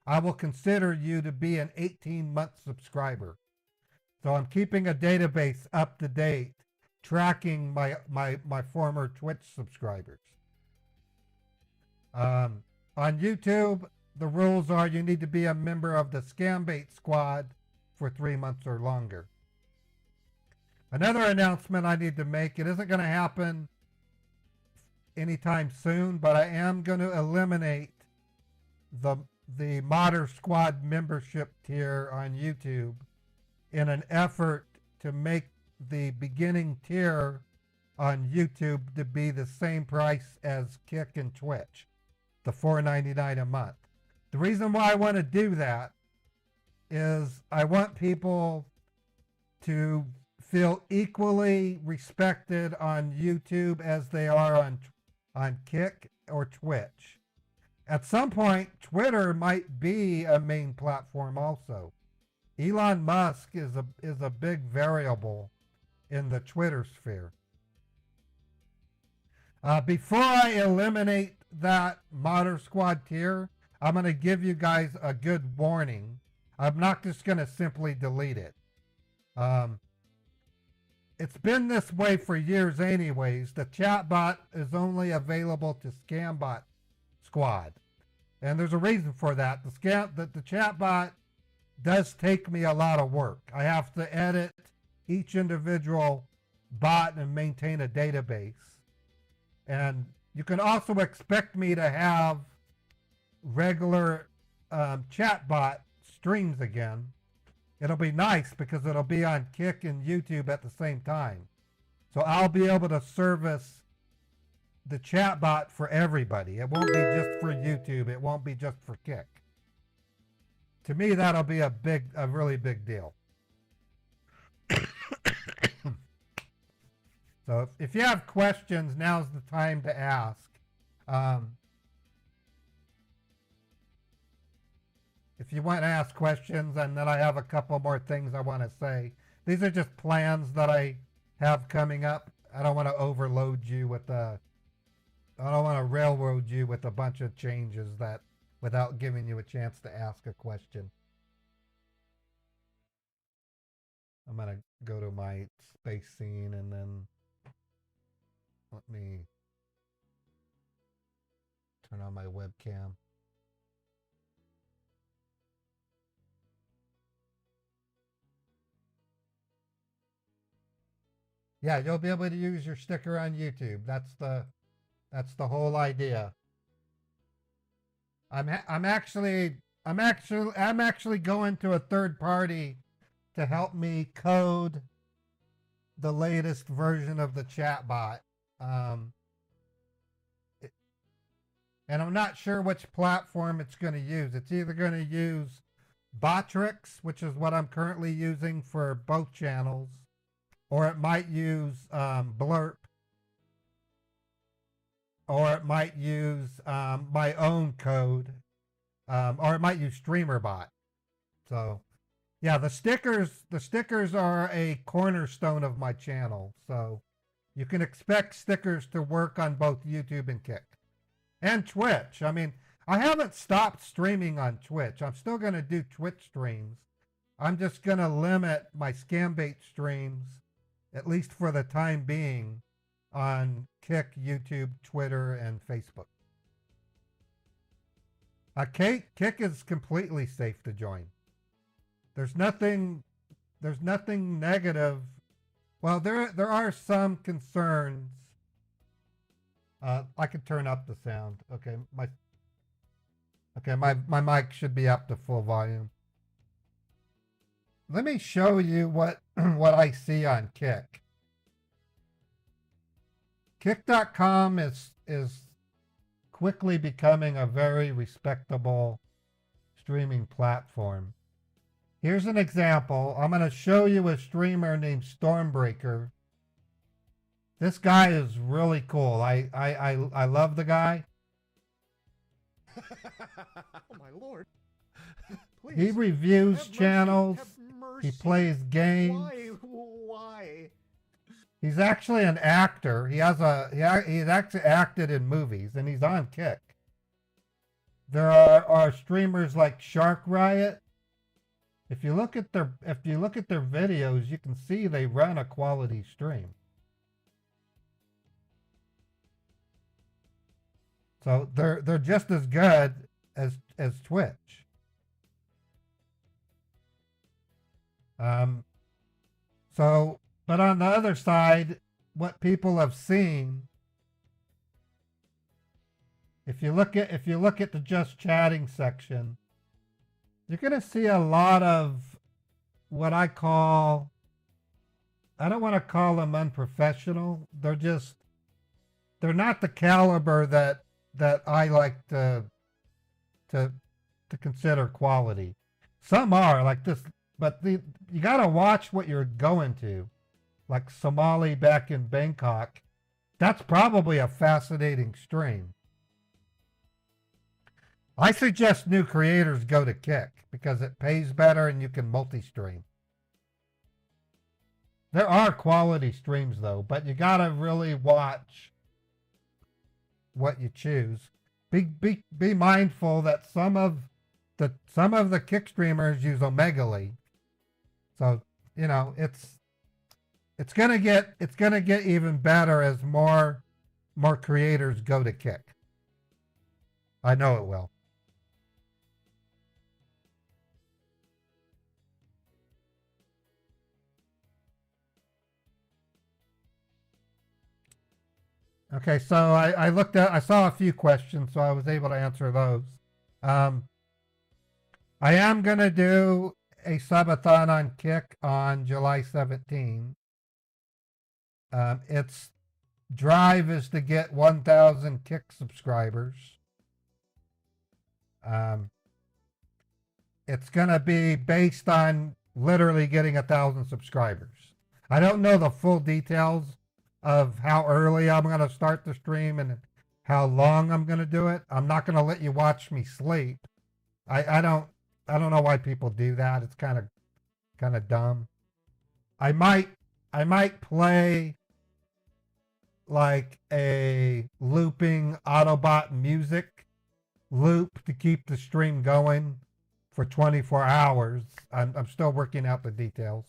I will consider you to be an 18-month subscriber. So I'm keeping a database up to date, tracking my former Twitch subscribers. On YouTube, the rules are you need to be a member of the Scambait squad for 3 months or longer. Another announcement I need to make, it isn't going to happen anytime soon, but I am going to eliminate the Modder Squad membership tier on YouTube in an effort to make the beginning tier on YouTube to be the same price as Kick and Twitch, the $4.99 a month. The reason why I want to do that is I want people to feel equally respected on YouTube as they are on Kick or Twitch. At some point, Twitter might be a main platform also. Elon Musk is a big variable in the Twitter sphere. Before I eliminate that Modder Squad tier, I'm going to give you guys a good warning. I'm not just going to simply delete it. It's been this way for years anyways. The chatbot is only available to Scambot Squad. And there's a reason for that. The chatbot does take me a lot of work. I have to edit each individual bot and maintain a database. And you can also expect me to have regular chatbot streams again. It'll be nice because it'll be on Kick and YouTube at the same time. So I'll be able to service the chatbot for everybody. It won't be just for YouTube. It won't be just for Kick. To me, that'll be a really big deal. So if you have questions, now's the time to ask. If you want to ask questions, and then I have a couple more things I want to say. These are just plans that I have coming up. I don't want to overload you with I don't want to railroad you with a bunch of changes that without giving you a chance to ask a question. I'm going to go to my space scene and then let me turn on my webcam. Yeah, you'll be able to use your sticker on YouTube. That's the whole idea. I'm actually going to a third party to help me code the latest version of the chatbot. And I'm not sure which platform it's going to use. It's either going to use Botrix, which is what I'm currently using for both channels, or it might use Blurp, or it might use my own code, or it might use StreamerBot. So, yeah, the stickers are a cornerstone of my channel. So, you can expect stickers to work on both YouTube and Kick. And Twitch. I mean, I haven't stopped streaming on Twitch. I'm still going to do Twitch streams. I'm just going to limit my Scambait streams, at least for the time being, on Kick, YouTube, Twitter, and Facebook. Kick is completely safe to join. There's nothing negative. Well, there are some concerns. I could turn up the sound. Okay, my mic should be up to full volume. Let me show you what I see on Kick. Kick.com is quickly becoming a very respectable streaming platform. Here's an example. I'm going to show you a streamer named Stormbreaker. This guy is really cool. I love the guy. Oh my lord. Please, he reviews have channels. Mercy, have mercy. He plays games. Why? He's actually an actor. He's actually acted in movies, and he's on Kick. There are streamers like Shark Riot. If you look at their videos, you can see they run a quality stream. So they're just as good as Twitch. But on the other side, what people have seen, if you look at the just chatting section, you're going to see a lot of what I don't want to call them unprofessional. They're not the caliber that I like to consider quality. Some are like this, but you got to watch what you're going to. Like Somali back in Bangkok, that's probably a fascinating stream. I suggest new creators go to Kick because it pays better and you can multi-stream. There are quality streams though, but you gotta really watch what you choose. Be mindful that some of the Kick streamers use Omegle, so you know it's gonna get even better as more creators go to Kick. I know it will. Okay, so I saw a few questions, so I was able to answer those. I am gonna do a subathon on Kick on July 17. Its drive is to get 1,000 Kick subscribers. It's going to be based on literally getting 1,000 subscribers. I don't know the full details of how early I'm going to start the stream and how long I'm going to do it. I'm not going to let you watch me sleep. I don't know why people do that. It's kind of dumb. I might play like a looping AutoBot music loop to keep the stream going for 24 hours. I'm still working out the details.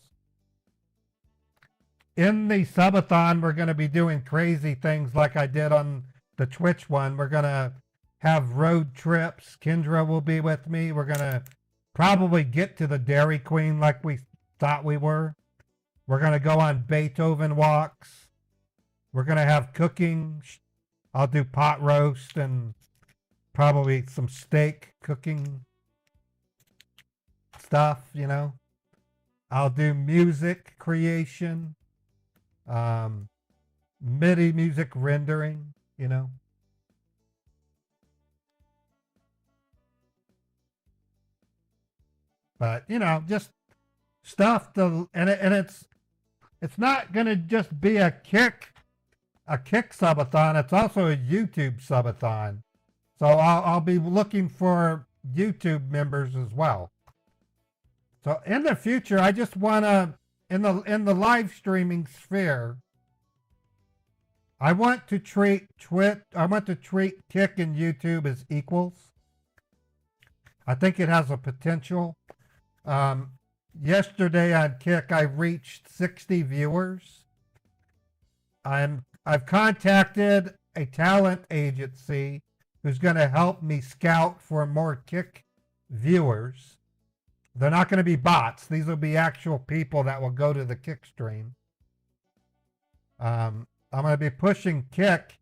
In the subathon, we're going to be doing crazy things like I did on the Twitch one. We're going to have road trips. Kendra will be with me. We're going to probably get to the Dairy Queen like we thought we were. We're going to go on Beethoven walks. We're going to have cooking. I'll do pot roast and probably some steak cooking stuff, you know. I'll do music creation, MIDI music rendering, you know. But, you know, just stuff to, and it's not going to just be a kick subathon. It's also a YouTube subathon. So I'll be looking for YouTube members as well. So in the future, I just want to, in the live streaming sphere, I want to treat Kick and YouTube as equals. I think it has a potential. Yesterday on Kick, I reached 60 viewers. I've contacted a talent agency who's going to help me scout for more Kick viewers. They're not going to be bots. These will be actual people that will go to the Kick stream. I'm going to be pushing Kick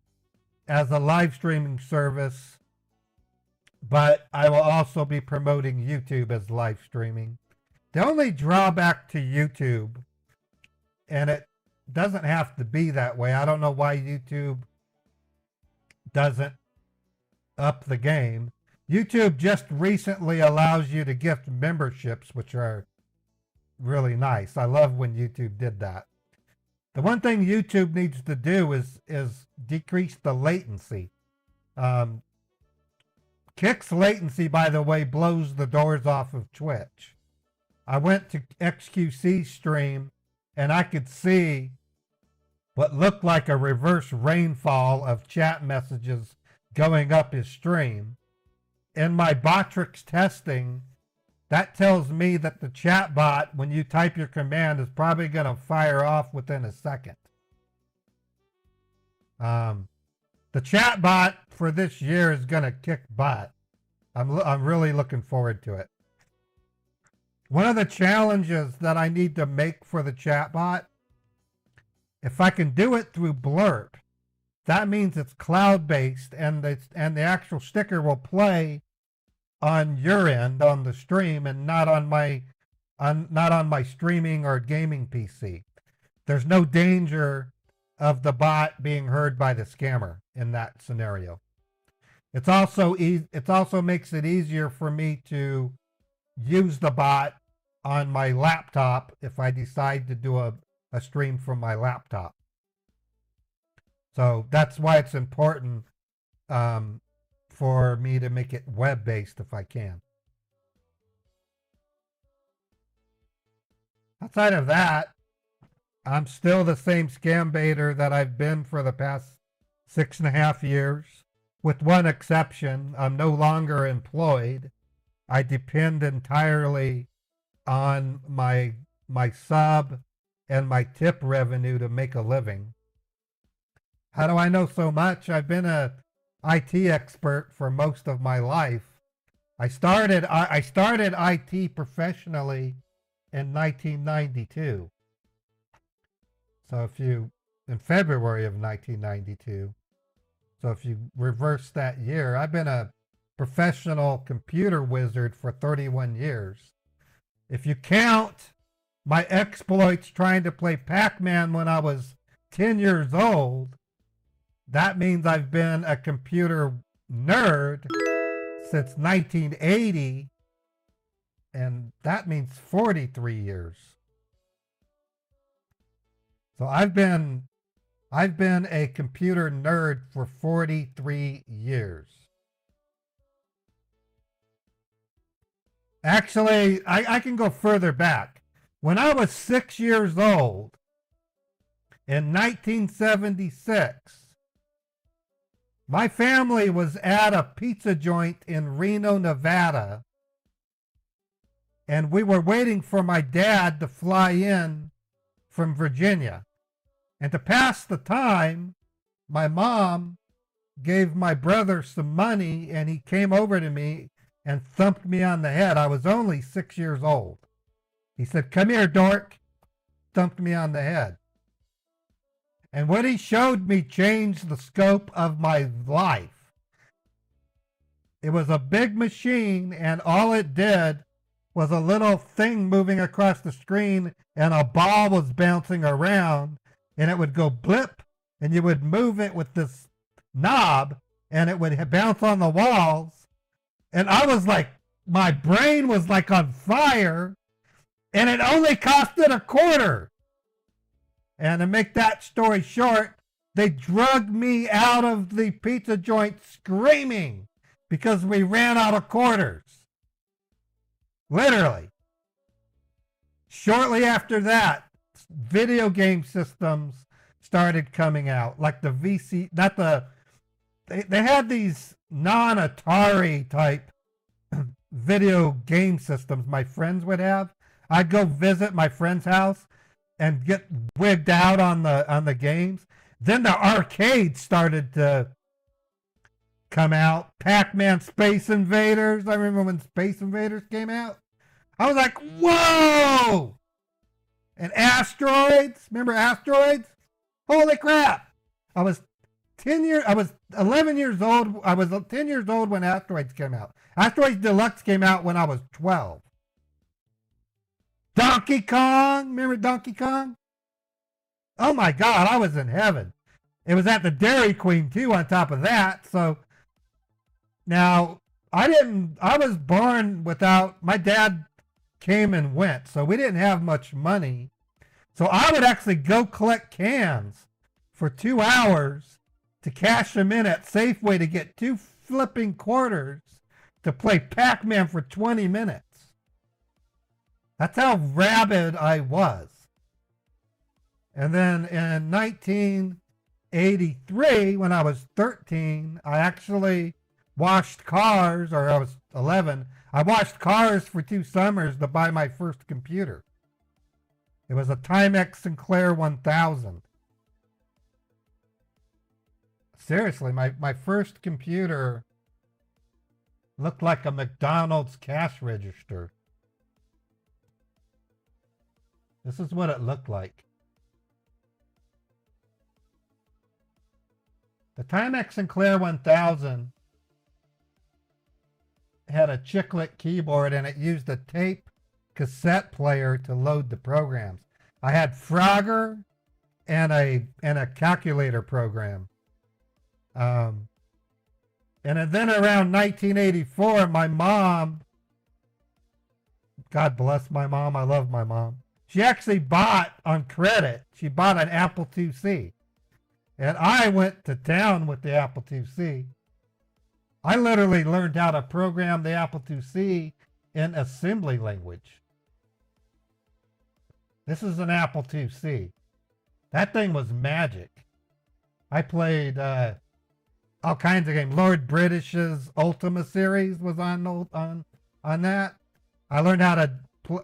as a live streaming service, but I will also be promoting YouTube as live streaming. The only drawback to YouTube, and it doesn't have to be that way. I don't know why YouTube doesn't up the game. YouTube just recently allows you to gift memberships, which are really nice. I love when YouTube did that. The one thing YouTube needs to do is decrease the latency. Kick's latency, by the way, blows the doors off of Twitch. I went to XQC stream and I could see what looked like a reverse rainfall of chat messages going up his stream. In my Botrix testing, that tells me that the chat bot, when you type your command, is probably going to fire off within a second. The chat bot for this year is going to kick butt. I'm really looking forward to it. One of the challenges that I need to make for the chat bot, if I can do it through Blurb, that means it's cloud-based and the actual sticker will play on your end on the stream and not on my streaming or gaming PC. There's no danger of the bot being heard by the scammer in that scenario. It also makes it easier for me to use the bot on my laptop if I decide to do a stream from my laptop. So that's why it's important for me to make it web-based if I can. Outside of that, I'm still the same scam baiter that I've been for the past 6.5 years. With one exception, I'm no longer employed. I depend entirely on my sub and my tip revenue to make a living. How do I know so much? I've been a IT expert for most of my life. I started IT professionally in 1992. So in February of 1992. So if you reverse that year, I've been a professional computer wizard for 31 years. If you count my exploits trying to play Pac-Man when I was 10 years old, that means I've been a computer nerd since 1980, and that means 43 years. So I've been I've been a computer nerd for 43 years. Actually, I can go further back. When I was 6 years old, in 1976, my family was at a pizza joint in Reno, Nevada, and we were waiting for my dad to fly in from Virginia. And to pass the time, my mom gave my brother some money, and he came over to me and thumped me on the head. I was only 6 years old. He said, "Come here, dork." Thumped me on the head. And what he showed me changed the scope of my life. It was a big machine, and all it did was a little thing moving across the screen, and a ball was bouncing around, and it would go blip, and you would move it with this knob, and it would bounce on the walls. And I was like, my brain was like on fire, and it only costed $0.25. And to make that story short, they drugged me out of the pizza joint screaming because we ran out of quarters. Literally. Shortly after that, video game systems started coming out, like the VC, not the, they had these non-Atari type video game systems my friends would have. I'd go visit my friend's house and get wigged out on the games. Then the arcades started to come out. Pac-Man, Space Invaders. I remember when Space Invaders came out. I was like, whoa! And Asteroids. Remember Asteroids? Holy crap! I was 11 years old. I was 10 years old when Asteroids came out. Asteroids Deluxe came out when I was 12. Donkey Kong. Remember Donkey Kong? Oh my God, I was in heaven. It was at the Dairy Queen too on top of that. So now I was born without, my dad came and went. So we didn't have much money. So I would actually go collect cans for 2 hours to cash them in at Safeway to get 2 flipping quarters to play Pac-Man for 20 minutes. That's how rabid I was. And then in 1983, when I was 13, I actually washed cars, or I was 11. I washed cars for 2 summers to buy my first computer. It was a Timex Sinclair 1000. Seriously, my first computer looked like a McDonald's cash register. This is what it looked like. The Timex Sinclair 1000 had a chiclet keyboard, and it used a tape cassette player to load the programs. I had Frogger and a calculator program. And then around 1984, my mom, God bless my mom, I love my mom. She actually bought on credit. She bought an Apple IIc. And I went to town with the Apple IIc. I literally learned how to program the Apple IIc in assembly language. This is an Apple IIc. That thing was magic. I played all kinds of games. Lord British's Ultima series was on that. I learned how to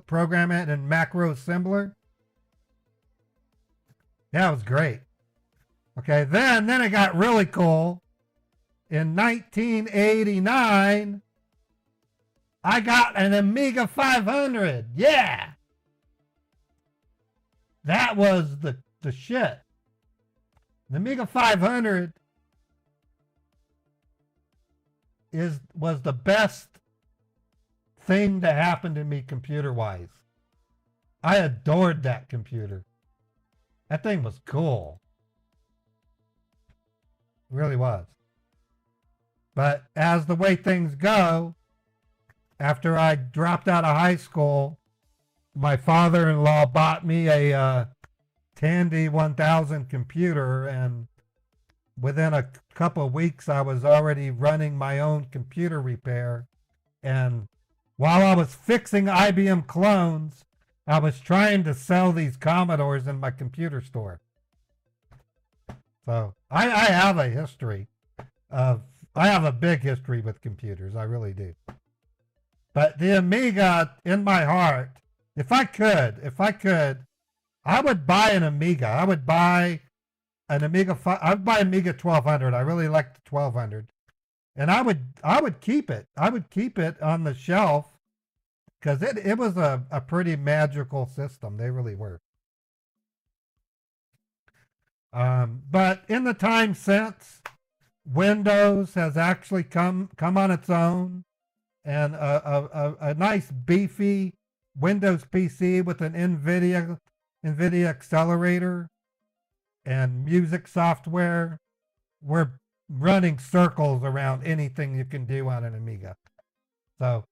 program it in macro assembler. Yeah, it was great. Okay, then it got really cool. In 1989, I got an Amiga 500. Yeah! That was the shit. The Amiga 500 was the best thing to happen to me computer-wise. I adored that computer. That thing was cool. It really was. But as the way things go, after I dropped out of high school, my father-in-law bought me a Tandy 1000 computer, and within a couple of weeks I was already running my own computer repair. And while I was fixing IBM clones, I was trying to sell these Commodores in my computer store. So I have a history of, I have a big history with computers. I really do. But the Amiga, in my heart, if I could, I would buy an Amiga. I would buy an Amiga. I would buy Amiga 1200. I really liked the 1200, and I would keep it. I would keep it on the shelf because it was a pretty magical system. They really were. But in the time since, Windows has actually come on its own, and a nice beefy Windows PC with an NVIDIA accelerator and music software. We're running circles around anything you can do on an Amiga. So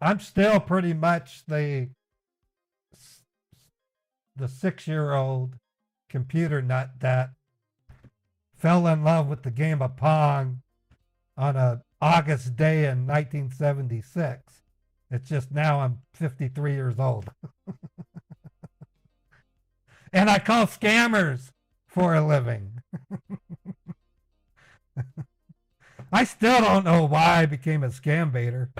I'm still pretty much the 6-year-old computer nut that fell in love with the game of Pong on a August day in 1976. It's just now I'm 53 years old. And I call scammers for a living. I still don't know why I became a scam baiter.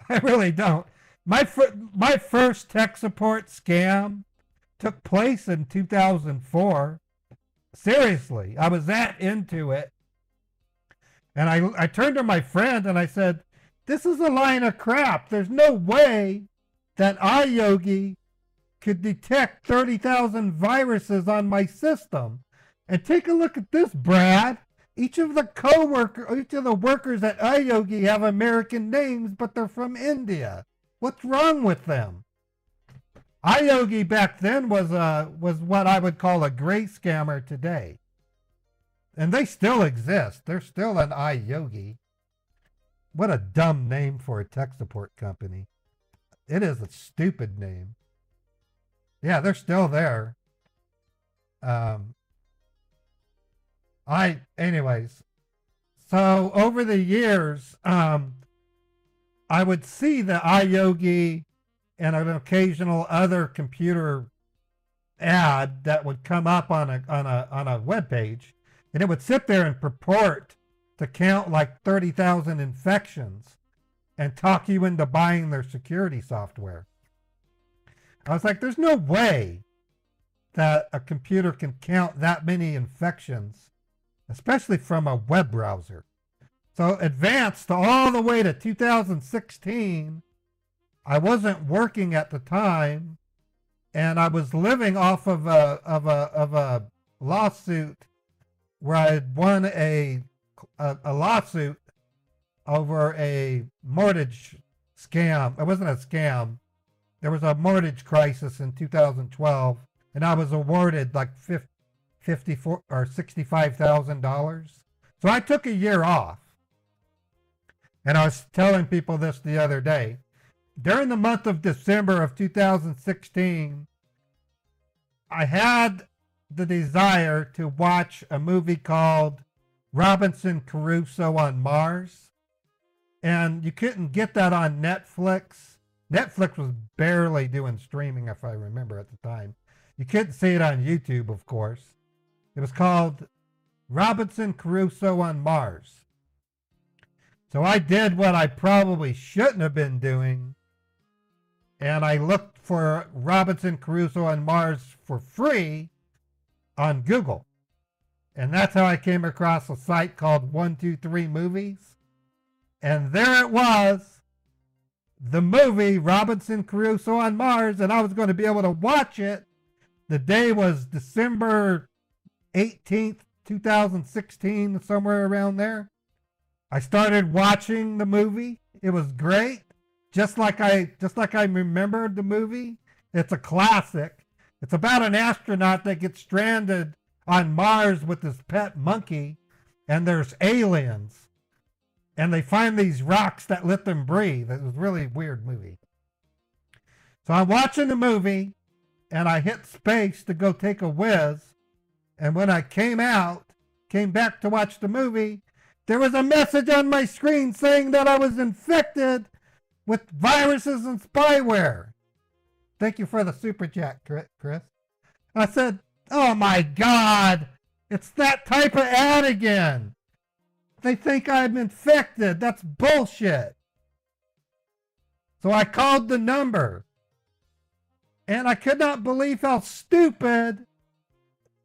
I really don't. My first tech support scam took place in 2004. Seriously, I was that into it. And I turned to my friend and I said, this is a line of crap. There's no way that iYogi could detect 30,000 viruses on my system. And take a look at this, Brad. Each of the workers at iYogi have American names, but they're from India. What's wrong with them? iYogi back then was what I would call a gray scammer today. And they still exist. They're still an iYogi. What a dumb name for a tech support company. It is a stupid name. Yeah, they're still there. Anyways, so over the years, I would see the iYogi and an occasional other computer ad that would come up on a web page, and it would sit there and purport to count like 30,000 infections and talk you into buying their security software. I was like, there's no way that a computer can count that many infections, especially from a web browser. So advanced all the way to 2016, I wasn't working at the time, and I was living off of a lawsuit where I had won a lawsuit over a mortgage scam. It wasn't a scam. There was a mortgage crisis in 2012, and I was awarded like $54,000 or $65,000. So I took a year off. And I was telling people this the other day. During the month of December of 2016, I had the desire to watch a movie called Robinson Crusoe on Mars. And you couldn't get that on Netflix. Netflix was barely doing streaming, if I remember at the time. You couldn't see it on YouTube, of course. It was called Robinson Crusoe on Mars. So I did what I probably shouldn't have been doing, and I looked for Robinson Crusoe on Mars for free on Google. And that's how I came across a site called 123 Movies. And there it was, the movie Robinson Crusoe on Mars, and I was going to be able to watch it. The day was December 18th, 2016, somewhere around there. I started watching the movie. It was great. Just like I remembered the movie. It's a classic. It's about an astronaut that gets stranded on Mars with his pet monkey, and there's aliens. And they find these rocks that let them breathe. It was a really weird movie. So I'm watching the movie, and I hit space to go take a whiz. And when I came back to watch the movie, there was a message on my screen saying that I was infected with viruses and spyware. Thank you for the super chat, Chris. I said, oh my God, it's that type of ad again. They think I'm infected. That's bullshit. So I called the number, and I could not believe how stupid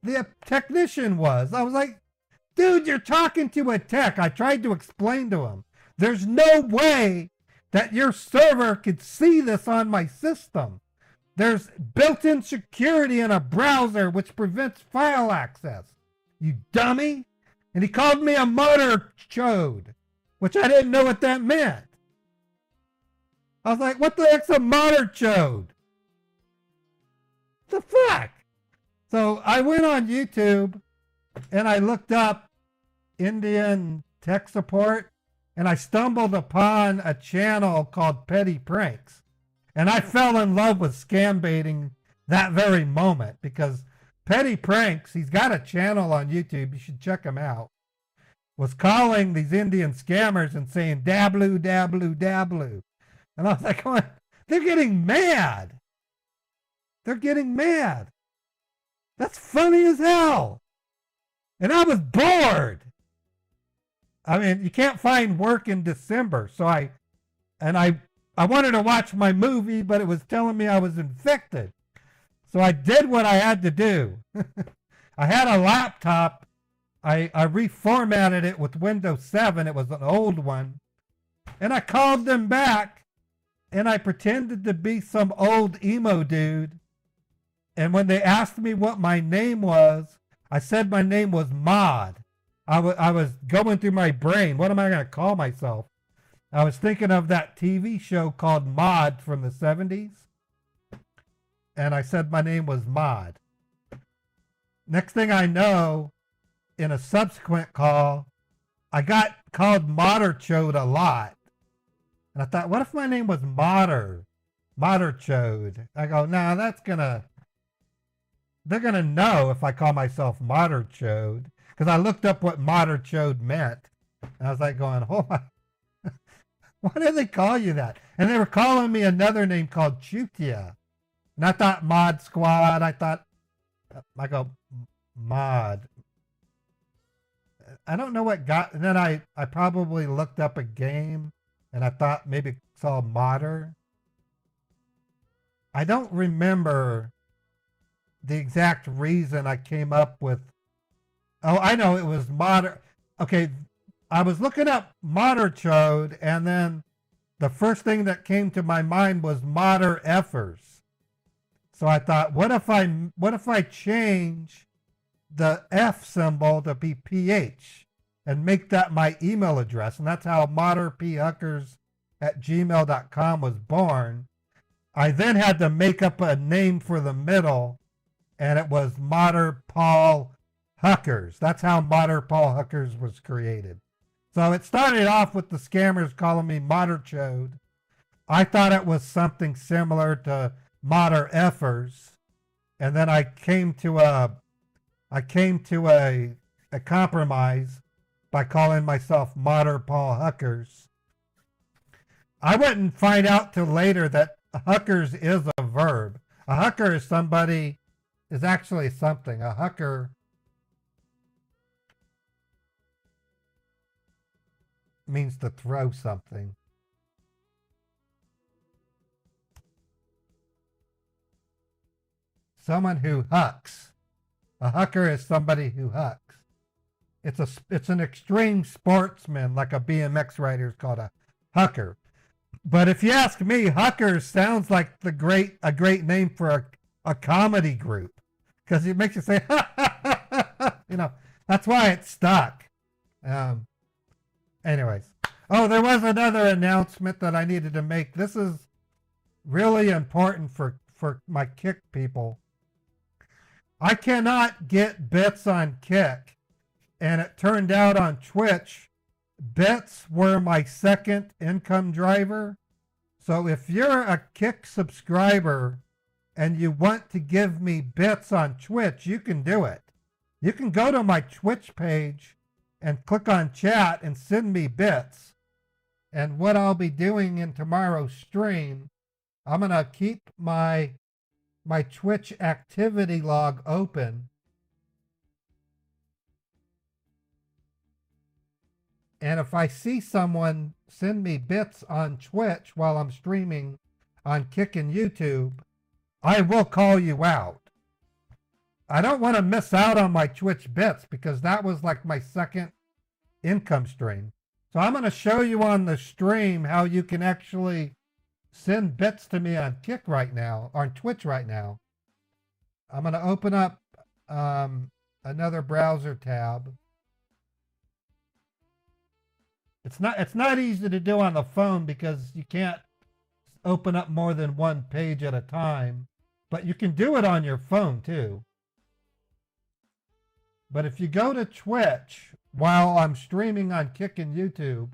the technician was. I was like, dude, you're talking to a tech. I tried to explain to him. There's no way that your server could see this on my system. There's built-in security in a browser which prevents file access. You dummy. And he called me a motor chode, which I didn't know what that meant. I was like, what the heck's a motor chode? The fuck? So I went on YouTube and I looked up Indian tech support, and I stumbled upon a channel called Petty Pranks. And I fell in love with scam baiting that very moment, because Petty Pranks, he's got a channel on YouTube, you should check him out, was calling these Indian scammers and saying, dablu, dablu, dablu. And I was like, oh, they're getting mad. They're getting mad. That's funny as hell. And I was bored. I mean, you can't find work in December. So I wanted to watch my movie, but it was telling me I was infected. So I did what I had to do. I had a laptop. I reformatted it with Windows 7. It was an old one. And I called them back, and I pretended to be some old emo dude. And when they asked me what my name was, I said my name was Mod. I was going through my brain. What am I going to call myself? I was thinking of that TV show called Mod from the 70s. And I said my name was Mod. Next thing I know, in a subsequent call, I got called Modderchode a lot. And I thought, what if my name was Modderchode? I go, no, they're going to know if I call myself Modderchode. Because I looked up what Modderchode meant. And I was like going, hold on. Why do they call you that? And they were calling me another name called Chutia. And I thought Mod Squad. I go, Mod. I don't know what got, and then I probably looked up a game and I thought maybe it's all Modder. I don't remember the exact reason I came up with, oh, I know it was Modder. Okay, I was looking up Modderchode, and then the first thing that came to my mind was Modder Effers. So I thought, what if I change the F symbol to be PH and make that my email address? And that's how modderphuckers@gmail.com was born. I then had to make up a name for the middle, and it was Modder Paul Huckers. That's how Modder Paul Huckers was created. So it started off with the scammers calling me Modderchode. I thought it was something similar to Modder Effers, and then I came to a compromise by calling myself Modder Paul Huckers. I wouldn't find out till later that Huckers is a verb. A hucker is actually something. A hucker means to throw something. Someone who hucks. A hucker is somebody who hucks. It's an extreme sportsman, like a BMX rider is called a hucker. But if you ask me, Huckers sounds like a great name for a comedy group, because it makes you say, that's why it stuck. Anyways. Oh, there was another announcement that I needed to make. This is really important for my Kick people. I cannot get bits on Kick, and it turned out on Twitch, bits were my second income driver. So if you're a Kick subscriber and you want to give me bits on Twitch, you can do it. You can go to my Twitch page and click on chat and send me bits. And what I'll be doing in tomorrow's stream, I'm going to keep my Twitch activity log open. And if I see someone send me bits on Twitch while I'm streaming on Kick and YouTube, I will call you out. I don't want to miss out on my Twitch bits because that was like my second income stream. So I'm going to show you on the stream how you can actually send bits to me on Kick right now, on Twitch right now. I'm going to open up another browser tab. It's not easy to do on the phone because you can't open up more than one page at a time, but you can do it on your phone too. But if you go to Twitch while I'm streaming on Kick and YouTube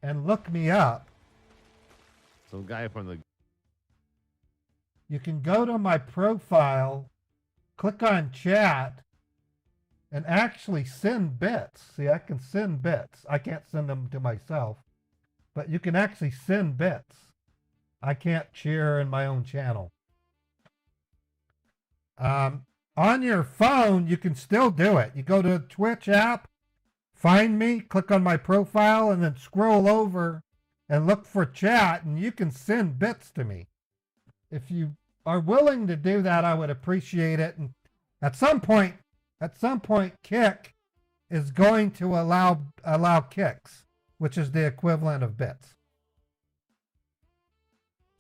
and look me up, some guy from the... You can go to my profile, click on chat, and actually send bits. See, I can send bits. I can't send them to myself, but you can actually send bits. I can't cheer in my own channel. On your phone, you can still do it. You go to the Twitch app, find me, click on my profile, and then scroll over and look for chat, and you can send bits to me. If you are willing to do that, I would appreciate it. And at some point, Kick is going to allow kicks, which is the equivalent of bits.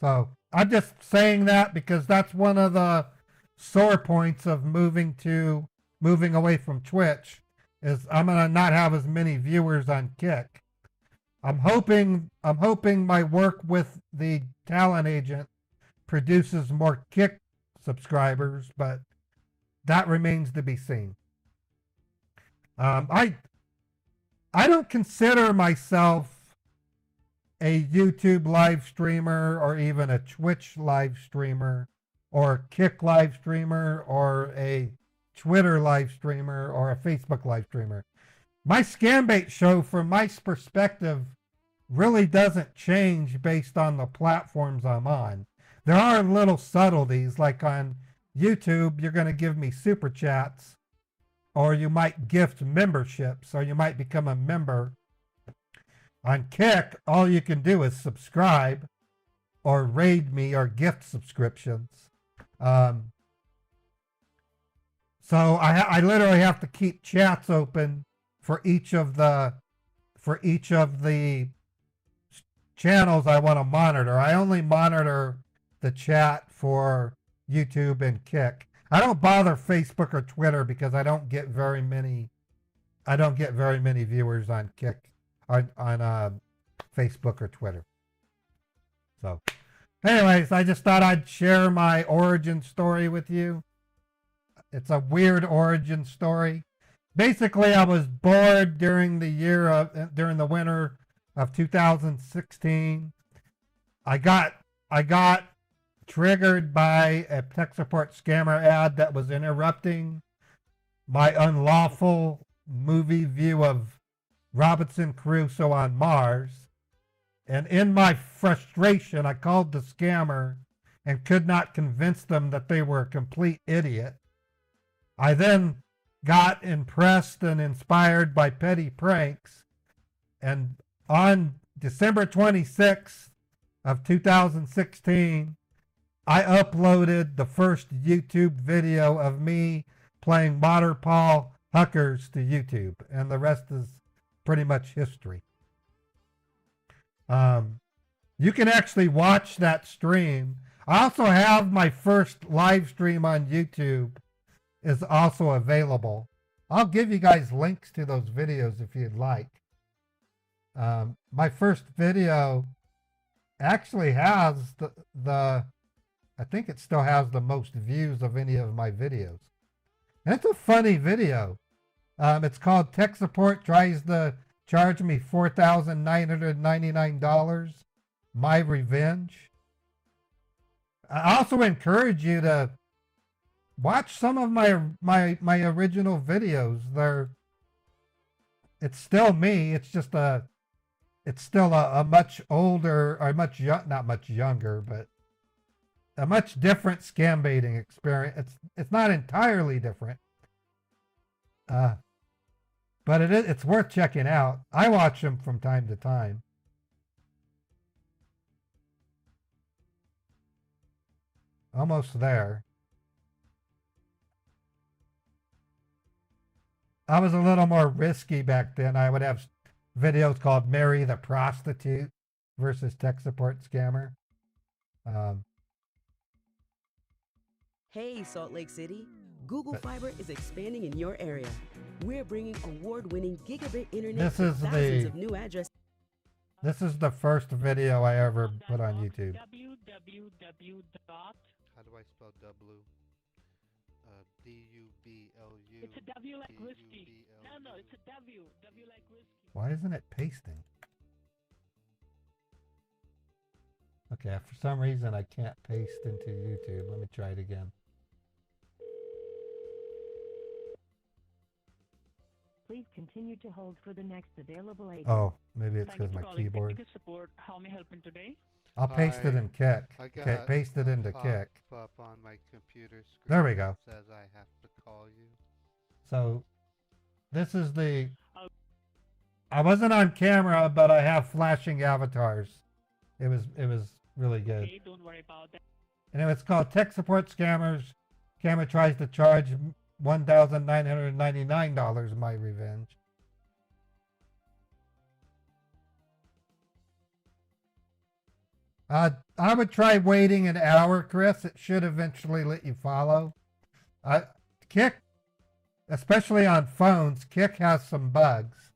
So I'm just saying that because that's one of the sore points of moving away from Twitch is I'm gonna not have as many viewers on Kick. I'm hoping my work with the talent agent produces more Kick subscribers, but that remains to be seen. I don't consider myself a YouTube live streamer or even a Twitch live streamer or a Kick live streamer or a Twitter live streamer or a Facebook live streamer. My Scambait show, from my perspective, really doesn't change based on the platforms I'm on. There are little subtleties, like on YouTube, you're going to give me super chats, or you might gift memberships, or you might become a member. On Kick, all you can do is subscribe or raid me or gift subscriptions. So I literally have to keep chats open for each of the channels I want to monitor. I only monitor the chat for YouTube and Kick. I don't bother Facebook or Twitter because I don't get very many viewers on Kick on Facebook or Twitter. So anyways, I just thought I'd share my origin story with you. It's a weird origin story. Basically, I was bored during the winter of 2016. I got triggered by a tech support scammer ad that was interrupting my unlawful movie view of Robinson Crusoe on Mars. And in my frustration, I called the scammer and could not convince them that they were a complete idiot. I then got impressed and inspired by petty pranks. And on December 26th of 2016, I uploaded the first YouTube video of me playing Modern Paul Huckers to YouTube. And the rest is pretty much history. You can actually watch that stream. I also have my first live stream on YouTube is also available. I'll give you guys links to those videos if you'd like. My first video actually has I think it still has the most views of any of my videos. And it's a funny video. It's called Tech Support Tries to Charge Me $4,999. My Revenge. I also encourage you to watch some of my original videos. It's still me. It's still a much older, or not much younger, but a much different scam baiting experience. It's not entirely different, but it's worth checking out. I watch them from time to time. Almost there. I was a little more risky back then. I would have videos called Mary the Prostitute versus Tech Support Scammer. Hey, Salt Lake City. Google Fiber is expanding in your area. We're bringing award-winning gigabit internet to thousands of new addresses. This is the first video I ever put on YouTube. www. How do I spell W? D-U-B-L-U. It's a W like whiskey. No, it's a W. W like whiskey. Why isn't it pasting? Okay, for some reason I can't paste into YouTube. Let me try it again. Please continue to hold for the next available agent. Oh, maybe it's Thank you because for my calling keyboard. Technical Support. How may I help you today? I'll paste it in Kick. Okay, paste it into Kick. Up on my computer screen. There we go. Says I have to call you. So, this is the... I wasn't on camera, but I have flashing avatars. It was really good. Okay, don't worry about that. Anyway, it's called Tech Support Scammers. Scammer tries to charge $1,999 my revenge. I would try waiting an hour, Chris. It should eventually let you follow. Kick, especially on phones, Kick has some bugs.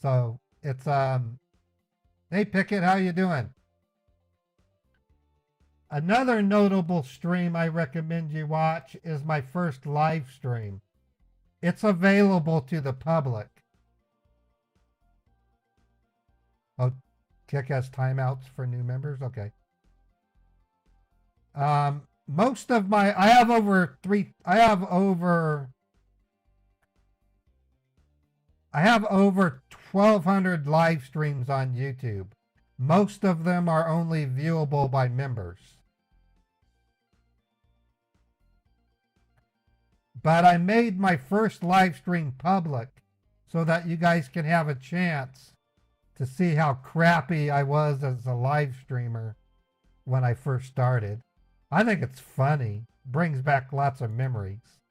So it's hey Pickett, how you doing? Another notable stream I recommend you watch is my first live stream. It's available to the public. Oh, Kick has timeouts for new members? Okay. Most of my, I have over 1,200 live streams on YouTube. Most of them are only viewable by members. But I made my first live stream public so that you guys can have a chance to see how crappy I was as a live streamer when I first started. I think it's funny. Brings back lots of memories.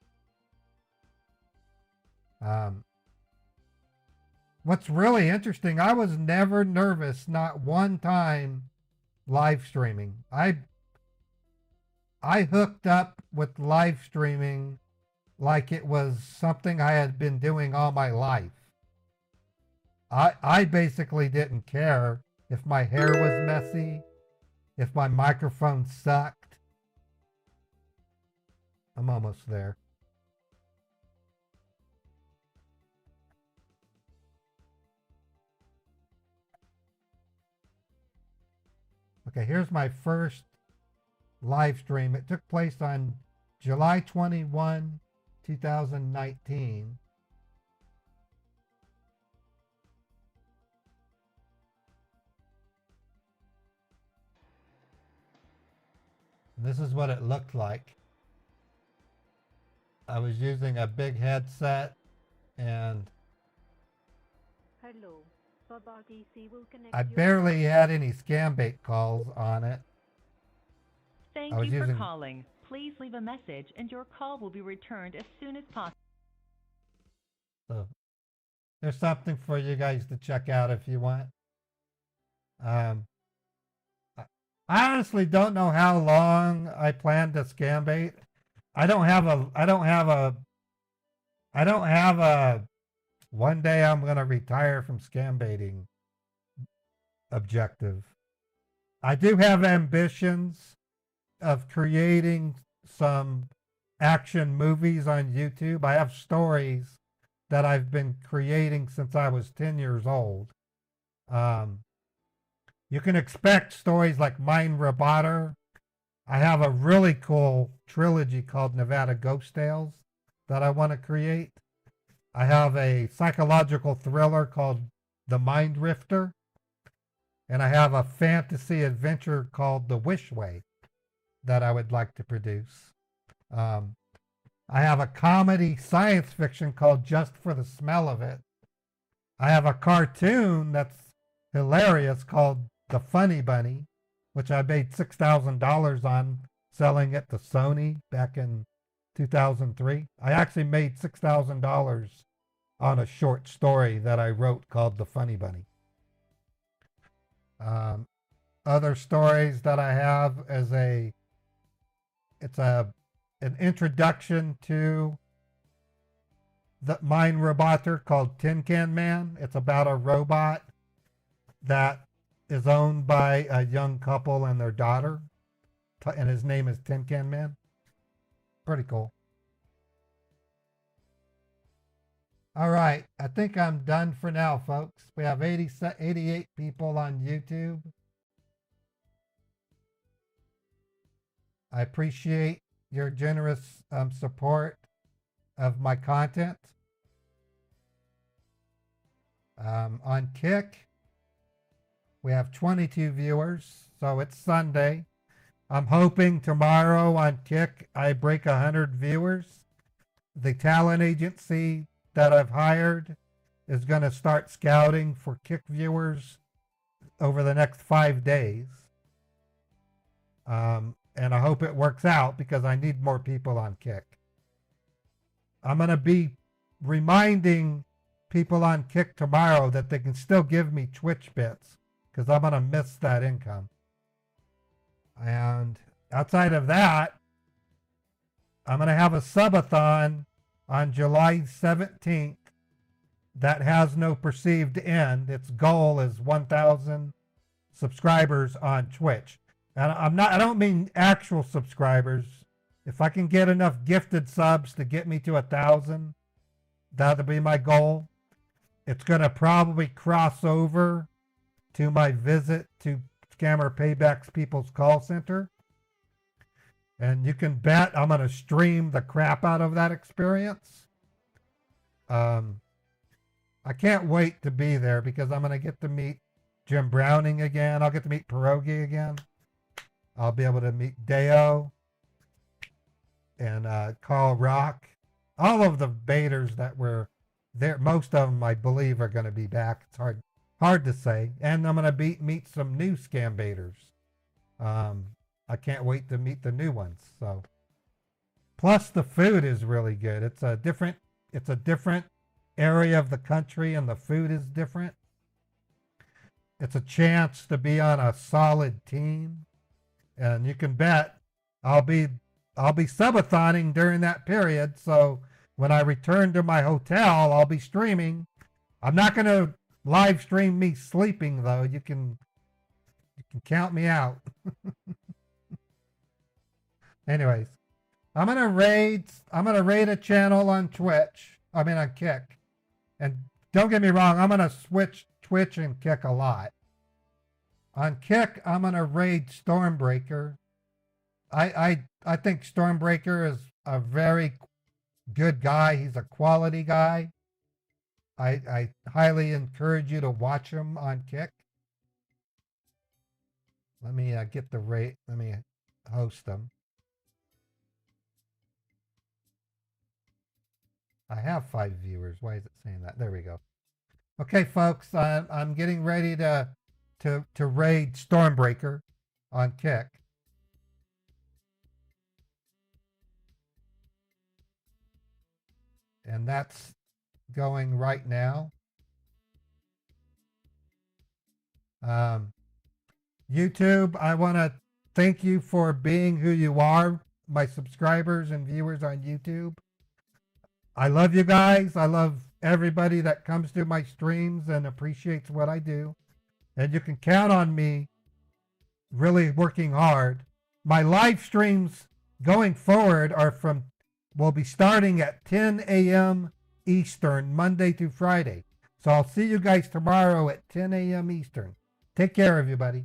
What's really interesting, I was never nervous, not one time live streaming. I hooked up with live streaming like it was something I had been doing all my life. I basically didn't care if my hair was messy, if my microphone sucked. I'm almost there. Okay, here's my first live stream. It took place on July 21, 2019. This is what it looked like. I was using a big headset and Hello. Baba DC will connect I barely had any scam bait calls on it. Thank you for calling. Please leave a message and your call will be returned as soon as possible. So there's something for you guys to check out if you want. I honestly don't know how long I plan to scam bait. I don't have a one day I'm going to retire from scam baiting objective. I do have ambitions of creating some action movies on YouTube. I have stories that I've been creating since I was 10 years old. You can expect stories like Mine Roboter I have a really cool trilogy called Nevada Ghost Tales that I want to create. I have a psychological thriller called The Mind Rifter. And I have a fantasy adventure called The Wish Way that I would like to produce. I have a comedy science fiction called Just for the Smell of It. I have a cartoon that's hilarious called The Funny Bunny, which I made $6,000 on selling it to Sony back in 2003. I actually made $6,000 on a short story that I wrote called The Funny Bunny. Other stories that I have is an introduction to the Mind Roboter called Tin Can Man. It's about a robot that is owned by a young couple and their daughter, and his name is Tin Can Man. Pretty cool. All right, I think I'm done for now, folks. We have 88 people on YouTube. I appreciate your generous support of my content. On Kick, we have 22 viewers, so it's Sunday. I'm hoping tomorrow on Kick I break 100 viewers. The talent agency that I've hired is going to start scouting for Kick viewers over the next 5 days. And I hope it works out because I need more people on Kick. I'm going to be reminding people on Kick tomorrow that they can still give me Twitch bits because I'm going to miss that income. And outside of that, I'm going to have a subathon on July 17th that has no perceived end. Its goal is 1,000 subscribers on Twitch. And I don't mean actual subscribers. If I can get enough gifted subs to get me to 1,000, that'll be my goal. It's going to probably cross over to my visit to Scammer Payback's People's Call Center. And you can bet I'm going to stream the crap out of that experience. I can't wait to be there because I'm going to get to meet Jim Browning again. I'll get to meet Pierogi again. I'll be able to meet Deo and Carl Rock. All of the baiters that were there, most of them I believe are going to be back. It's hard to say. And I'm going to meet some new scam baiters. I can't wait to meet the new ones. So, plus the food is really good. It's a different area of the country, and the food is different. It's a chance to be on a solid team, and you can bet I'll be subathoning during that period. So when I return to my hotel, I'll be streaming. I'm not going to live stream me sleeping though. You can count me out. Anyways, I'm gonna raid a channel on Twitch. I mean on Kick. And don't get me wrong, I'm gonna switch Twitch and Kick a lot. On Kick, I'm gonna raid Stormbreaker. I think Stormbreaker is a very good guy. He's a quality guy. I highly encourage you to watch him on Kick. Let me get the rate. Let me host him. I have 5 viewers. Why is it saying that? There we go. Okay, folks, I'm getting ready to raid Stormbreaker on Kick. And that's going right now. YouTube, I want to thank you for being who you are, my subscribers and viewers on YouTube. I love you guys. I love everybody that comes to my streams and appreciates what I do. And you can count on me really working hard. My live streams going forward will be starting at 10 a.m. Eastern, Monday through Friday. So I'll see you guys tomorrow at 10 a.m. Eastern. Take care, everybody.